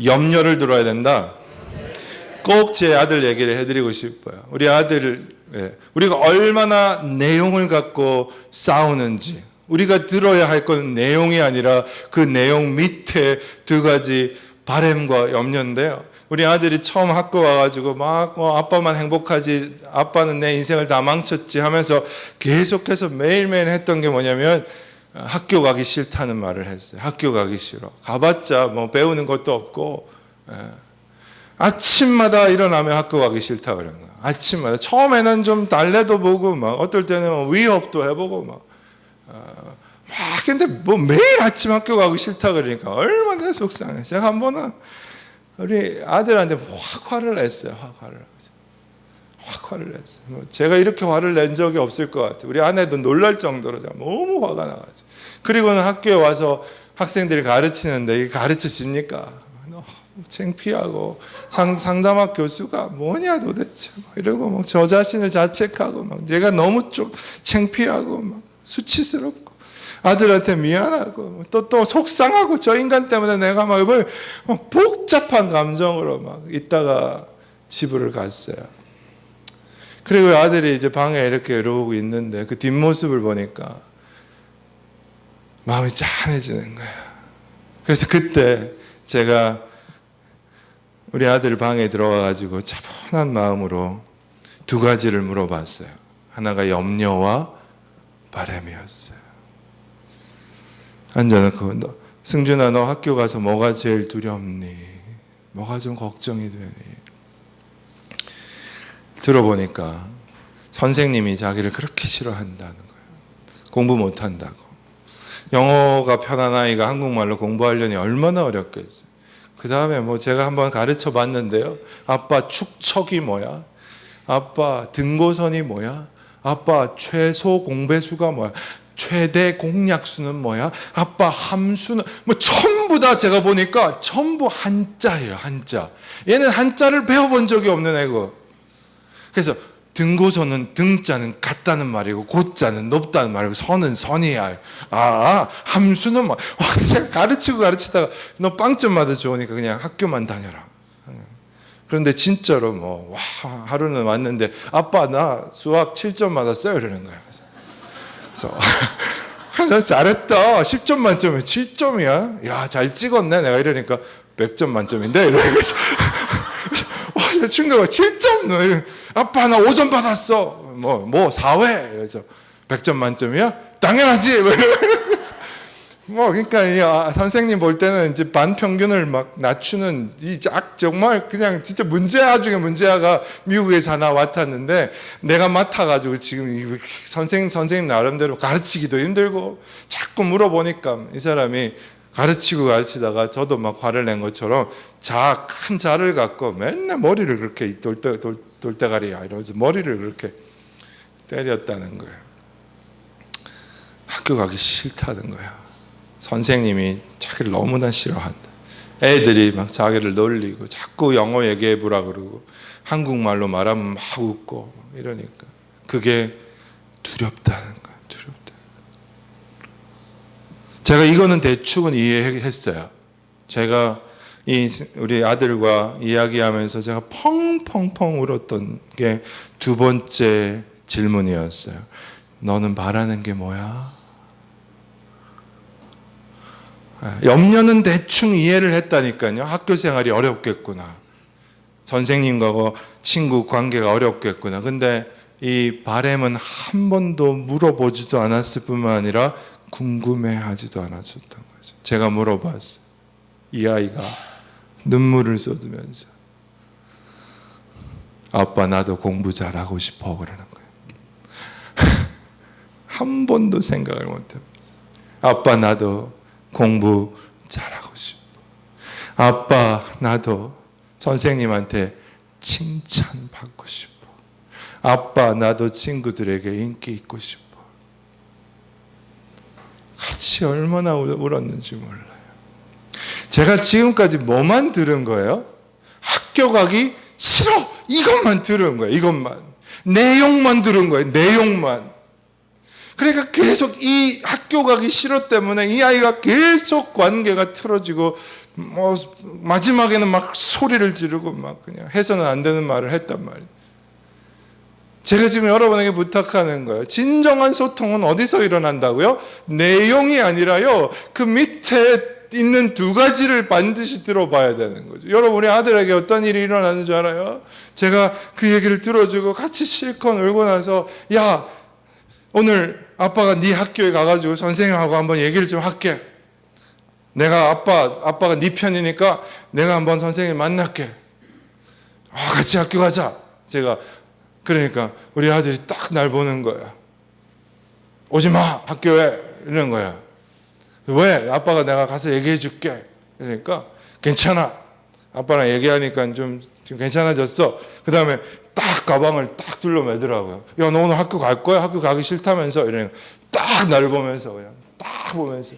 염려를 들어야 된다. 꼭 제 아들 얘기를 해드리고 싶어요. 우리 아들, 우리가 얼마나 내용을 갖고 싸우는지, 우리가 들어야 할 건 내용이 아니라 그 내용 밑에 두 가지 바램과 염려인데요. 우리 아들이 처음 학교 와가지고 막 아빠만 행복하지, 아빠는 내 인생을 다 망쳤지 하면서 계속해서 매일매일 했던 게 뭐냐면 학교 가기 싫다는 말을 했어요. 학교 가기 싫어. 가봤자 뭐 배우는 것도 없고, 아침마다 일어나면 학교 가기 싫다 그러는 거야. 아침마다. 처음에는 좀 달래도 보고 막 어떨 때는 위협도 해보고 막 근데 뭐 매일 아침 학교 가기 싫다 그러니까 얼마나 속상해. 제가 한 번은 우리 아들한테 확 화를 냈어요. 확 화를 냈어요. 뭐 제가 이렇게 화를 낸 적이 없을 것 같아요. 우리 아내도 놀랄 정도로 너무 화가 나가지고. 그리고는 학교에 와서 학생들이 가르치는데 이게 가르쳐집니까? 창피하고 상담학 교수가 뭐냐 도대체 이러고 막 저 자신을 자책하고 막 내가 너무 좀 창피하고 막 수치스럽고 아들한테 미안하고 또 속상하고 저 인간 때문에 내가 막 복잡한 감정으로 막 있다가 집을 갔어요. 그리고 아들이 이제 방에 이렇게 이러고 있는데 그 뒷모습을 보니까 마음이 짠해지는 거야. 그래서 그때 제가 우리 아들 방에 들어가가지고 차분한 마음으로 두 가지를 물어봤어요. 하나가 염려와 바람이었어요. 앉아놓고 승준아, 너 학교 가서 뭐가 제일 두렵니? 뭐가 좀 걱정이 되니? 들어보니까 선생님이 자기를 그렇게 싫어한다는 거예요. 공부 못한다고. 영어가 편한 아이가 한국말로 공부하려니 얼마나 어렵겠어요. 그 다음에 뭐 제가 한번 가르쳐 봤는데요. 아빠 축척이 뭐야? 아빠 등고선이 뭐야? 아빠 최소 공배수가 뭐야? 최대 공약수는 뭐야? 아빠 함수는 뭐 전부 다 제가 보니까 전부 한자예요. 한자. 얘는 한자를 배워본 적이 없는 애고. 그래서 등고선은 등자는 같다는 말이고 고자는 높다는 말이고 선은 선이야. 함수는 뭐 제가 가르치다가 너 빵점 맞아 좋으니까 그냥 학교만 다녀라. 그런데 진짜로 하루는 왔는데 아빠 나 수학 7점 맞았어요 이러는 거야. 그래서 잘했다. 10점 만점에 7점이야. 야, 잘 찍었네. 내가 이러니까 100점 만점인데 이러면서 친구가 7점 아빠 나 5점 받았어. 뭐 사회. 그래서 100점 만점이야? 당연하지. 그러니까 선생님 볼 때는 이제 반평균을 막 낮추는 정말 그냥 진짜 문제아 중에 문제아가 미국에서 하나 맡았는데 내가 맡아가지고 지금 선생님 나름대로 가르치기도 힘들고 자꾸 물어보니까 이 사람이 가르치다가 저도 막 화를 낸 것처럼 큰 자를 갖고 맨날 머리를 그렇게 돌대가리야 이러면서 머리를 그렇게 때렸다는 거예요. 학교 가기 싫다는 거야. 선생님이 자기를 너무나 싫어한다. 애들이 막 자기를 놀리고 자꾸 영어 얘기해보라 그러고 한국말로 말하면 막 웃고 이러니까 그게 두렵다는 거야. 두렵다. 제가 이거는 대충은 이해했어요. 제가 우리 아들과 이야기하면서 제가 펑펑펑 울었던 게 두 번째 질문이었어요. 너는 바라는 게 뭐야? 염려는 대충 이해를 했다니까요. 학교 생활이 어렵겠구나. 선생님과 친구 관계가 어렵겠구나. 근데 이 바램은 한 번도 물어보지도 않았을 뿐만 아니라 궁금해하지도 않았었던 거죠. 제가 물어봤어요. 이 아이가 눈물을 쏟으면서 아빠 나도 공부 잘하고 싶어 그러는 거예요. 한 번도 생각을 못 해봤어요. 아빠 나도 공부 잘하고 싶어. 아빠 나도 선생님한테 칭찬받고 싶어. 아빠 나도 친구들에게 인기 있고 싶어. 같이 얼마나 울었는지 몰라요. 제가 지금까지 뭐만 들은 거예요? 학교 가기 싫어. 이것만 들은 거예요. 이것만. 내용만 들은 거예요. 내용만. 그러니까 계속 이 학교 가기 싫어 때문에 이 아이가 계속 관계가 틀어지고 마지막에는 막 소리를 지르고 막 그냥 해서는 안 되는 말을 했단 말이에요. 제가 지금 여러분에게 부탁하는 거예요. 진정한 소통은 어디서 일어난다고요? 내용이 아니라요, 그 밑에 있는 두 가지를 반드시 들어봐야 되는 거죠. 여러분의 아들에게 어떤 일이 일어나는 줄 알아요? 제가 그 얘기를 들어주고 같이 실컷 울고 나서, 야, 오늘 아빠가 네 학교에 가가지고 선생님하고 한번 얘기를 좀 할게. 내가 아빠가 네 편이니까 내가 한번 선생님 만날게. 같이 학교 가자. 제가 그러니까 우리 아들이 딱 날 보는 거야. 오지 마, 학교에. 이러는 거야. 왜? 아빠가 내가 가서 얘기해 줄게. 그러니까 괜찮아. 아빠랑 얘기하니까 좀 괜찮아졌어. 그 다음에 딱 가방을 딱 둘러매더라고요. 야, 너 오늘 학교 갈 거야? 학교 가기 싫다면서? 이러니까 딱 날 보면서 그냥 딱 보면서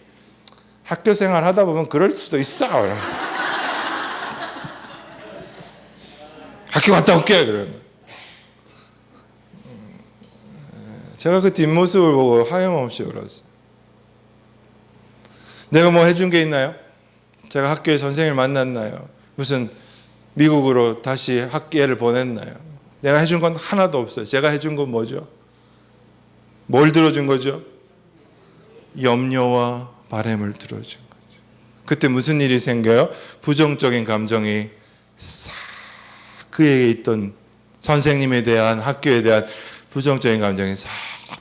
학교 생활 하다 보면 그럴 수도 있어. 학교 갔다 올게. 그러면 제가 그 뒷모습을 보고 하염없이 울었어요. 내가 뭐 해준 게 있나요? 제가 학교에 선생님을 만났나요? 무슨 미국으로 다시 학기를 보냈나요? 내가 해준 건 하나도 없어요. 제가 해준 건 뭐죠? 뭘 들어준 거죠? 염려와 바램을 들어준 거죠. 그때 무슨 일이 생겨요? 부정적인 감정이 싹 그에게 있던 선생님에 대한, 학교에 대한 부정적인 감정이 싹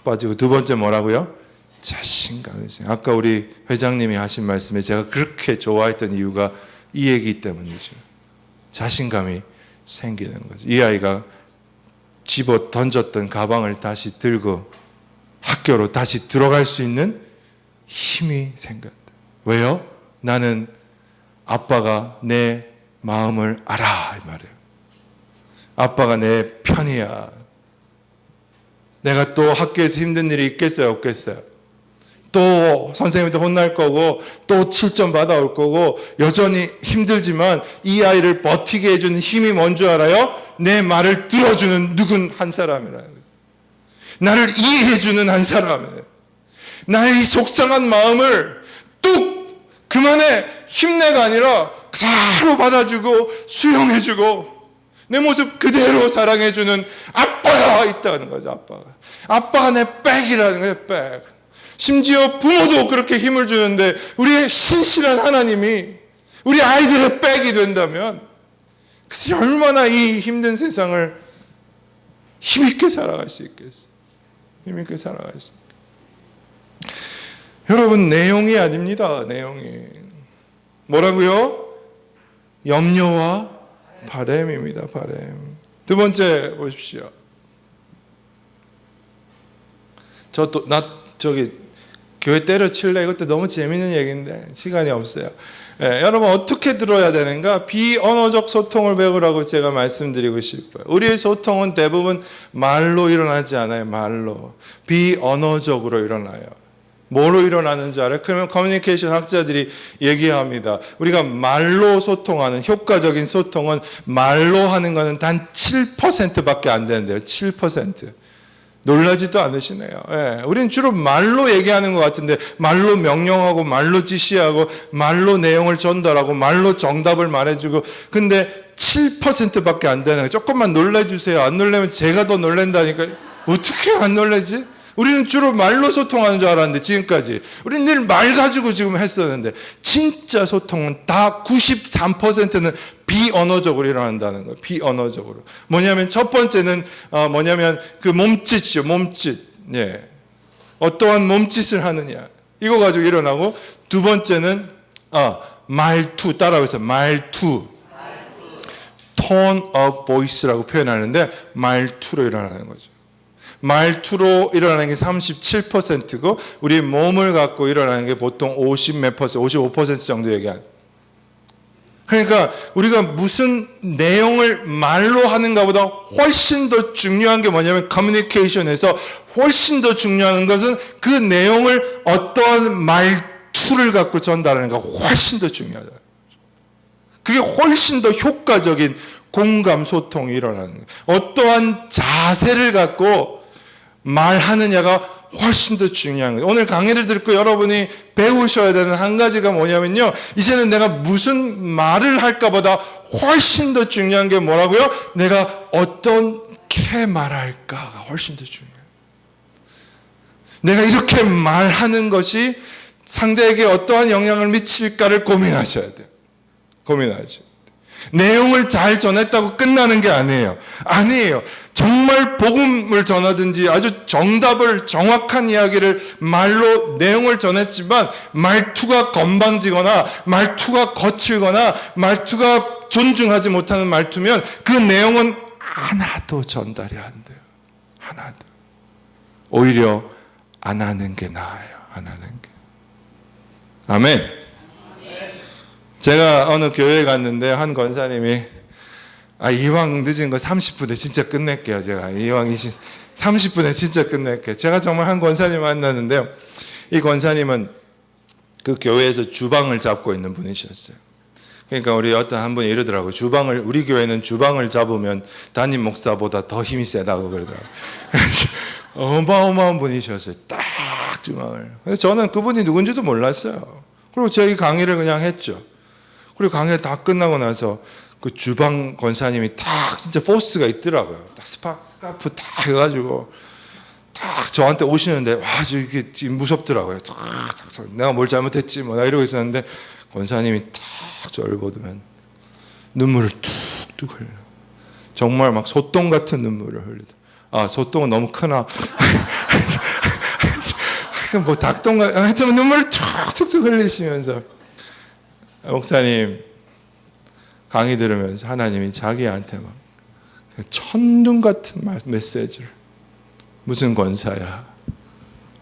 빠지고, 두 번째 뭐라고요? 자신감이 있어요. 아까 우리 회장님이 하신 말씀에 제가 그렇게 좋아했던 이유가 이 얘기 때문이죠. 자신감이 생기는 거죠. 이 아이가 집어 던졌던 가방을 다시 들고 학교로 다시 들어갈 수 있는 힘이 생겼다. 왜요? 나는 아빠가 내 마음을 알아, 이 말이에요. 아빠가 내 편이야. 내가 또 학교에서 힘든 일이 있겠어요, 없겠어요? 또 선생님한테 혼날 거고, 또 7점 받아올 거고, 여전히 힘들지만 이 아이를 버티게 해주는 힘이 뭔 줄 알아요? 내 말을 들어주는 누군 한 사람이라는 거예요. 나를 이해해주는 한 사람이에요. 나의 이 속상한 마음을 뚝! 그만해! 힘내가 아니라 그대로 받아주고 수용해주고 내 모습 그대로 사랑해주는 아빠가 있다는 거죠. 아빠가 내 백이라는 거예요. 백. 심지어 부모도 그렇게 힘을 주는데 우리의 신실한 하나님이 우리 아이들의 백이 된다면 그들이 얼마나 이 힘든 세상을 힘있게 살아갈 수 있겠어요. 힘있게 살아갈 수 있겠어요. 여러분, 내용이 아닙니다. 내용이 뭐라고요? 염려와 바램입니다. 바램. 두 번째 보십시오. 저기 교회 때려칠래? 이것도 너무 재밌는 얘기인데 시간이 없어요. 여러분, 어떻게 들어야 되는가? 비언어적 소통을 배우라고 제가 말씀드리고 싶어요. 우리의 소통은 대부분 말로 일어나지 않아요. 말로. 비언어적으로 일어나요. 뭐로 일어나는 줄 알아요? 그러면 커뮤니케이션 학자들이 얘기합니다. 우리가 말로 소통하는, 효과적인 소통은 말로 하는 것은 단 7%밖에 안 되는데요. 7%. 놀라지도 않으시네요. 예, 우리는 주로 말로 얘기하는 것 같은데, 말로 명령하고, 말로 지시하고, 말로 내용을 전달하고, 말로 정답을 말해주고, 근데 7%밖에 안 되는 거예요. 조금만 놀래주세요. 안 놀래면 제가 더 놀란다니까. 어떻게 안 놀래지? 우리는 주로 말로 소통하는 줄 알았는데, 지금까지. 우리는 늘 말 가지고 지금 했었는데, 진짜 소통은 다 93%는 비언어적으로 일어난다는 거예요. 비언어적으로. 뭐냐면, 첫 번째는, 그 몸짓이요. 몸짓. 예. 어떠한 몸짓을 하느냐. 이거 가지고 일어나고, 두 번째는, 말투. 따라해서 말투. tone of voice라고 표현하는데, 말투로 일어나는 거죠. 말투로 일어나는 게 37%고 우리 몸을 갖고 일어나는 게 보통 50몇 퍼센트, 55% 정도 얘기하는. 그러니까 우리가 무슨 내용을 말로 하는가보다 훨씬 더 중요한 게 뭐냐면 커뮤니케이션에서 훨씬 더 중요한 것은 그 내용을 어떠한 말투를 갖고 전달하는가 훨씬 더 중요하다. 그게 훨씬 더 효과적인 공감 소통이 일어나는 거예요. 어떠한 자세를 갖고 말하느냐가 훨씬 더 중요한 거예요. 오늘 강의를 듣고 여러분이 배우셔야 되는 한 가지가 뭐냐면요, 이제는 내가 무슨 말을 할까 보다 훨씬 더 중요한 게 뭐라고요? 내가 어떤 어떻게 말할까가 훨씬 더 중요해요. 내가 이렇게 말하는 것이 상대에게 어떠한 영향을 미칠까를 고민하셔야 돼요. 고민하셔야 돼요. 내용을 잘 전했다고 끝나는 게 아니에요. 아니에요. 정말 복음을 전하든지 아주 정답을, 정확한 이야기를 말로 내용을 전했지만 말투가 건방지거나 말투가 거칠거나 말투가 존중하지 못하는 말투면 그 내용은 하나도 전달이 안 돼요. 하나도. 오히려 안 하는 게 나아요. 안 하는 게. 아멘. 제가 어느 교회에 갔는데 한 권사님이 이왕 늦은 거 30분에 진짜 끝낼게요. 제가 이왕 30분에 진짜 끝낼게요. 제가 정말 한 권사님 만났는데요. 이 권사님은 그 교회에서 주방을 잡고 있는 분이셨어요. 그러니까 우리 어떤 한 분이 이러더라고요. 우리 교회는 주방을 잡으면 담임 목사보다 더 힘이 세다고 그러더라고요. 어마어마한 분이셨어요. 딱 주방을. 그래서 저는 그분이 누군지도 몰랐어요. 그리고 저희 강의를 그냥 했죠. 그리고 강의 다 끝나고 나서 그 주방 권사님이 딱 진짜 포스가 있더라고요. 딱 스카프 딱 해가지고 딱 저한테 오시는데 와, 이게 무섭더라고요. 딱 내가 뭘 잘못했지 뭐 나 이러고 있었는데 권사님이 딱 저를 보더면 눈물을 툭툭 흘려. 정말 막 소똥 같은 눈물을 흘리다. 소똥은 너무 크나? 뭐 닭똥 하여튼 눈물을 툭툭 흘리시면서 목사님 강의 들으면서 하나님이 자기한테 막 천둥 같은 메시지를 무슨 권사야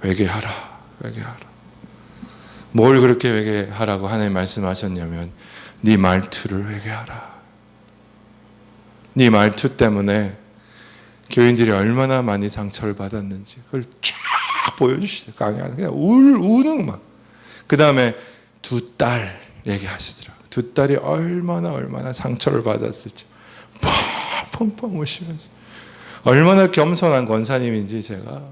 회개하라 회개하라 뭘 그렇게 회개하라고 하나님 말씀하셨냐면 네 말투를 회개하라. 네 말투 때문에 교인들이 얼마나 많이 상처를 받았는지 그걸 쫙 보여주시죠. 강의하는 그냥 우는 막. 그 다음에 두 딸 얘기하시더라고요. 두 딸이 얼마나 상처를 받았을지 펑펑 우시면서 얼마나 겸손한 권사님인지 제가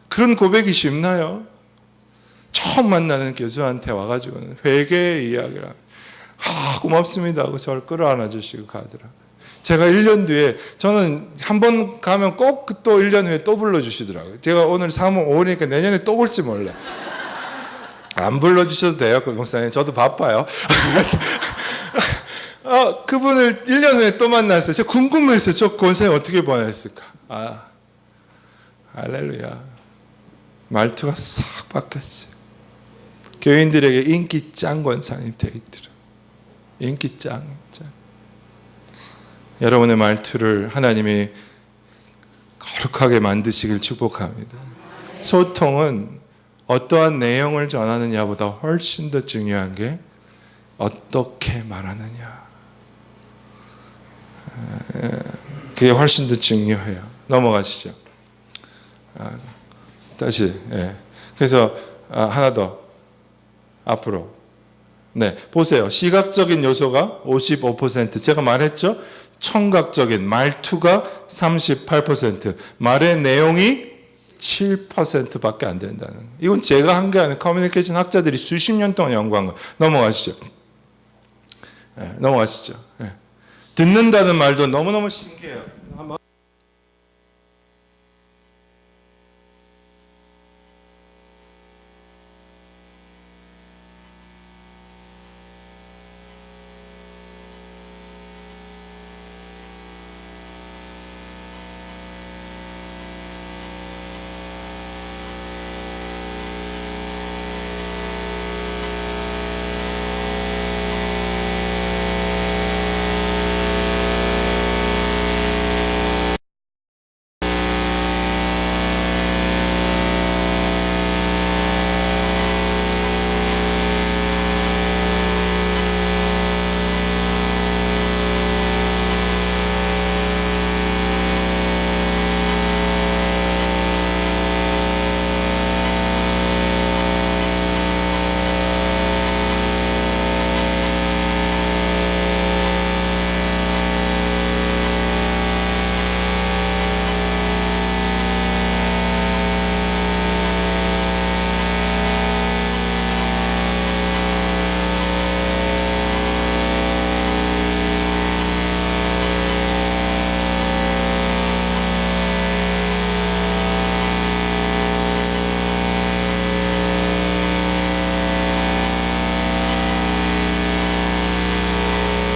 그런 고백이 쉽나요? 처음 만나는 교수한테 와가지고는 회개 이야기를 고맙습니다 하고 저를 끌어안아 주시고 가더라고요. 제가 1년 뒤에 저는 한 번 가면 꼭 또 1년 후에 또 불러주시더라고요. 제가 오늘 3월 5일이니까 내년에 또 볼지 몰라. 안 불러주셔도 돼요. 그 목사님 저도 바빠요. 그분을 1년 후에 또 만났어요. 제가 궁금했어요. 저 권사님 어떻게 보냈을까. 할렐루야. 말투가 싹 바뀌었어요. 교인들에게 인기 짱 권사님 돼 있더라. 인기 짱. 여러분의 말투를 하나님이 거룩하게 만드시길 축복합니다. 소통은 어떠한 내용을 전하느냐보다 훨씬 더 중요한 게 어떻게 말하느냐. 그게 훨씬 더 중요해요. 넘어가시죠. 다시. 그래서 하나 더 앞으로. 네, 보세요. 시각적인 요소가 55%. 제가 말했죠. 청각적인 말투가 38%, 말의 내용이 7%밖에 안 된다는 거. 이건 제가 한 게 아니라 커뮤니케이션 학자들이 수십 년 동안 연구한 거. 넘어가시죠. 넘어가시죠. 듣는다는 말도 너무너무 신기해요.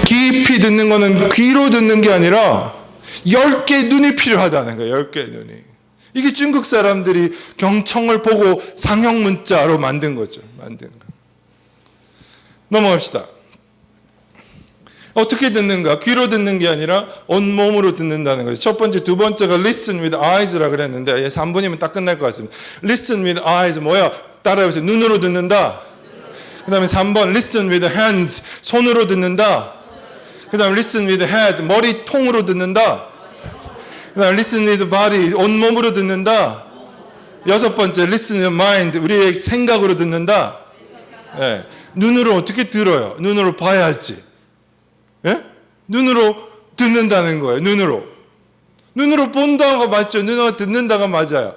깊이 듣는 거는 귀로 듣는 게 아니라 10개의 눈이 필요하다는 거예요. 10개의 눈이. 이게 중국 사람들이 경청을 보고 상형 문자로 만든 거죠. 만든 거. 넘어갑시다. 어떻게 듣는가? 귀로 듣는 게 아니라 온몸으로 듣는다는 거죠. 첫 번째, 두 번째가 listen with eyes라 그랬는데 3분이면 딱 끝날 것 같습니다. listen with eyes 뭐야? 따라해보세요. 눈으로 듣는다. 그 다음에 3번 listen with hands 손으로 듣는다. 그 다음에 listen with head 머리통으로 듣는다. 그 다음에 listen with body 온몸으로 듣는다. 여섯 번째 listen with mind 우리의 생각으로 듣는다. 네. 눈으로 어떻게 들어요? 눈으로 봐야지. 예? 눈으로 듣는다는 거예요. 눈으로 본다가 맞죠. 눈으로 듣는다가 맞아요.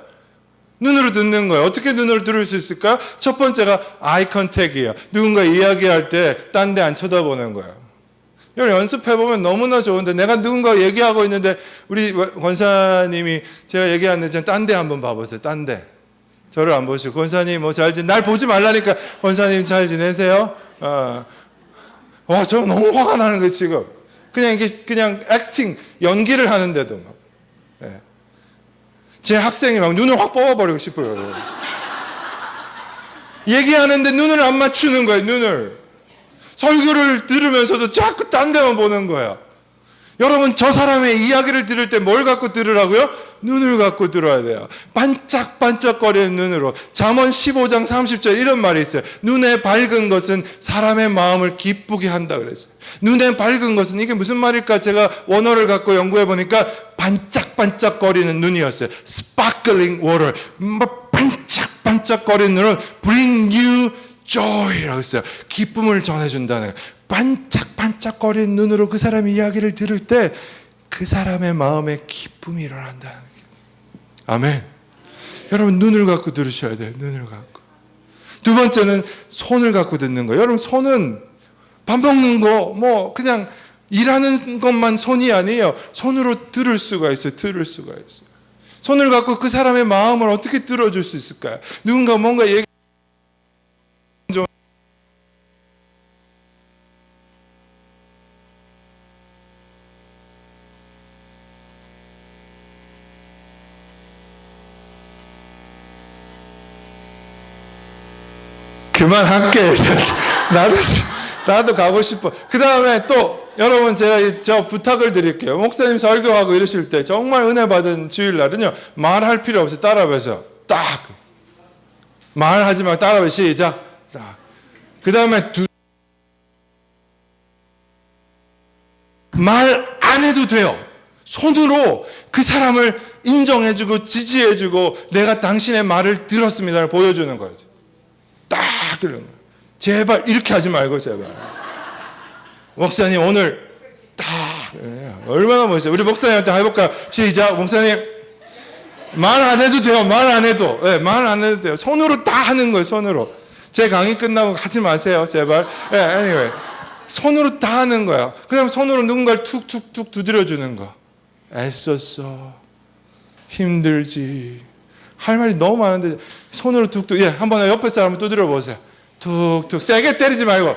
눈으로 듣는 거예요. 어떻게 눈으로 들을 수 있을까? 첫 번째가 eye contact이에요. 누군가 이야기할 때 딴 데 안 쳐다보는 거예요. 여러분 연습해보면 너무나 좋은데 내가 누군가 얘기하고 있는데 우리 권사님이 제가 얘기하는데 딴 데 한번 봐보세요. 딴 데. 저를 안 보시고 권사님 뭐 잘 날 보지 말라니까 권사님 잘 지내세요? 와, 저 너무 화가 나는 거예요, 지금. 그냥 액팅, 연기를 하는데도 막. 예. 제 학생이 막 눈을 확 뽑아버리고 싶어요. 얘기하는데 눈을 안 맞추는 거예요, 눈을. 설교를 들으면서도 자꾸 딴 데만 보는 거야. 여러분, 저 사람의 이야기를 들을 때 뭘 갖고 들으라고요? 눈을 갖고 들어야 돼요. 반짝반짝거리는 눈으로. 잠언 15장 30절 이런 말이 있어요. 눈에 밝은 것은 사람의 마음을 기쁘게 한다 그랬어요. 눈에 밝은 것은 이게 무슨 말일까? 제가 원어를 갖고 연구해 보니까 반짝반짝거리는 눈이었어요. Sparkling water. 반짝반짝거리는 눈은 bring you joy라고 했어요. 기쁨을 전해준다는 거예요. 반짝반짝거리는 눈으로 그 사람의 이야기를 들을 때 그 사람의 마음에 기쁨이 일어난다는 거예요. 아멘. 여러분 눈을 갖고 들으셔야 돼요. 눈을 갖고. 두 번째는 손을 갖고 듣는 거예요. 여러분 손은 밥 먹는 거 뭐 그냥 일하는 것만 손이 아니에요. 손으로 들을 수가 있어요. 들을 수가 있어요. 손을 갖고 그 사람의 마음을 어떻게 들어줄 수 있을까요? 누군가 뭔가 얘기 그만할게. 나도 가고 싶어. 그 다음에 또 여러분 제가 저 부탁을 드릴게요. 목사님 설교하고 이러실 때 정말 은혜 받은 주일날은요 말할 필요 없이 따라해서 딱 말하지 말고 따라해 시작. 그 다음에 말 안 해도 돼요. 손으로 그 사람을 인정해주고 지지해주고 내가 당신의 말을 들었습니다를 보여주는 거예요. 딱 그런 거예요. 제발 이렇게 하지 말고 제발. 목사님 오늘 딱 얼마나 멋있어요. 우리 목사님한테 해볼까요? 시작. 목사님 말 안 해도 돼요. 말 안 해도. 네, 말 안 해도 돼요. 손으로 다 하는 거예요. 손으로. 제 강의 끝나고 하지 마세요. 제발. 네, anyway. 손으로 다 하는 거야. 그다음 손으로 누군가를 툭툭툭 두드려주는 거. 애썼어. 힘들지. 할 말이 너무 많은데 손으로 툭툭. 예, 한번 옆에 사람을 두드려 보세요. 툭툭. 세게 때리지 말고.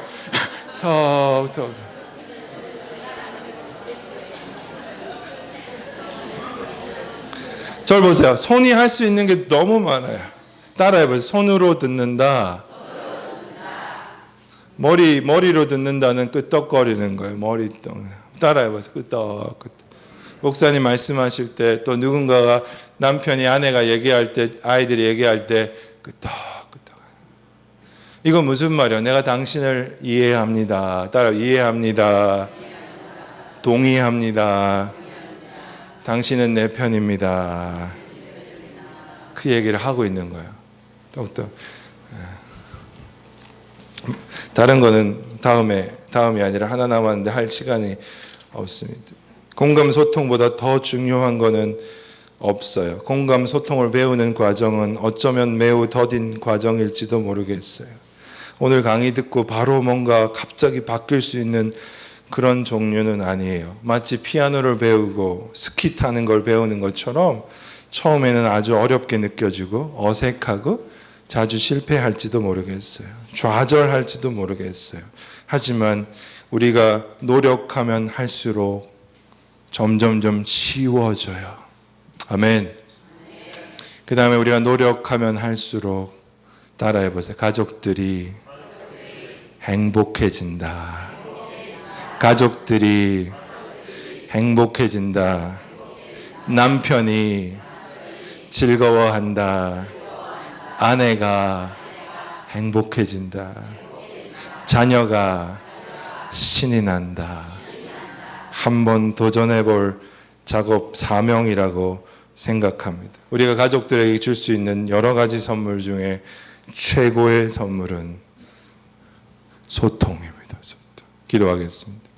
툭툭. 절 보세요. 손이 할 수 있는 게 너무 많아요. 따라해보세요. 손으로 듣는다. 머리로 듣는다는 끄떡거리는 거예요. 머리통. 따라해보세요. 끄떡. 목사님 말씀하실 때 또 누군가가 남편이 아내가 얘기할 때 아이들이 얘기할 때 끄떡. 이건 무슨 말이야? 내가 당신을 이해합니다. 따라 이해합니다. 동의합니다. 당신은 내 편입니다. 그 얘기를 하고 있는 거예요. 똑똑. 다른 거는 다음이 아니라 하나 남았는데 할 시간이 없습니다. 공감 소통보다 더 중요한 거는 없어요. 공감 소통을 배우는 과정은 어쩌면 매우 더딘 과정일지도 모르겠어요. 오늘 강의 듣고 바로 뭔가 갑자기 바뀔 수 있는 그런 종류는 아니에요. 마치 피아노를 배우고 스키 타는 걸 배우는 것처럼 처음에는 아주 어렵게 느껴지고 어색하고 자주 실패할지도 모르겠어요. 좌절할지도 모르겠어요. 하지만 우리가 노력하면 할수록 점점점 쉬워져요. 아멘. 그 다음에 우리가 노력하면 할수록 따라해 보세요. 가족들이 행복해진다. 가족들이 행복해진다. 남편이 즐거워한다. 아내가 행복해진다. 자녀가 신이 난다. 한번 도전해 볼 작업 사명이라고 생각합니다. 우리가 가족들에게 줄 수 있는 여러 가지 선물 중에 최고의 선물은 소통입니다. 소통. 기도하겠습니다.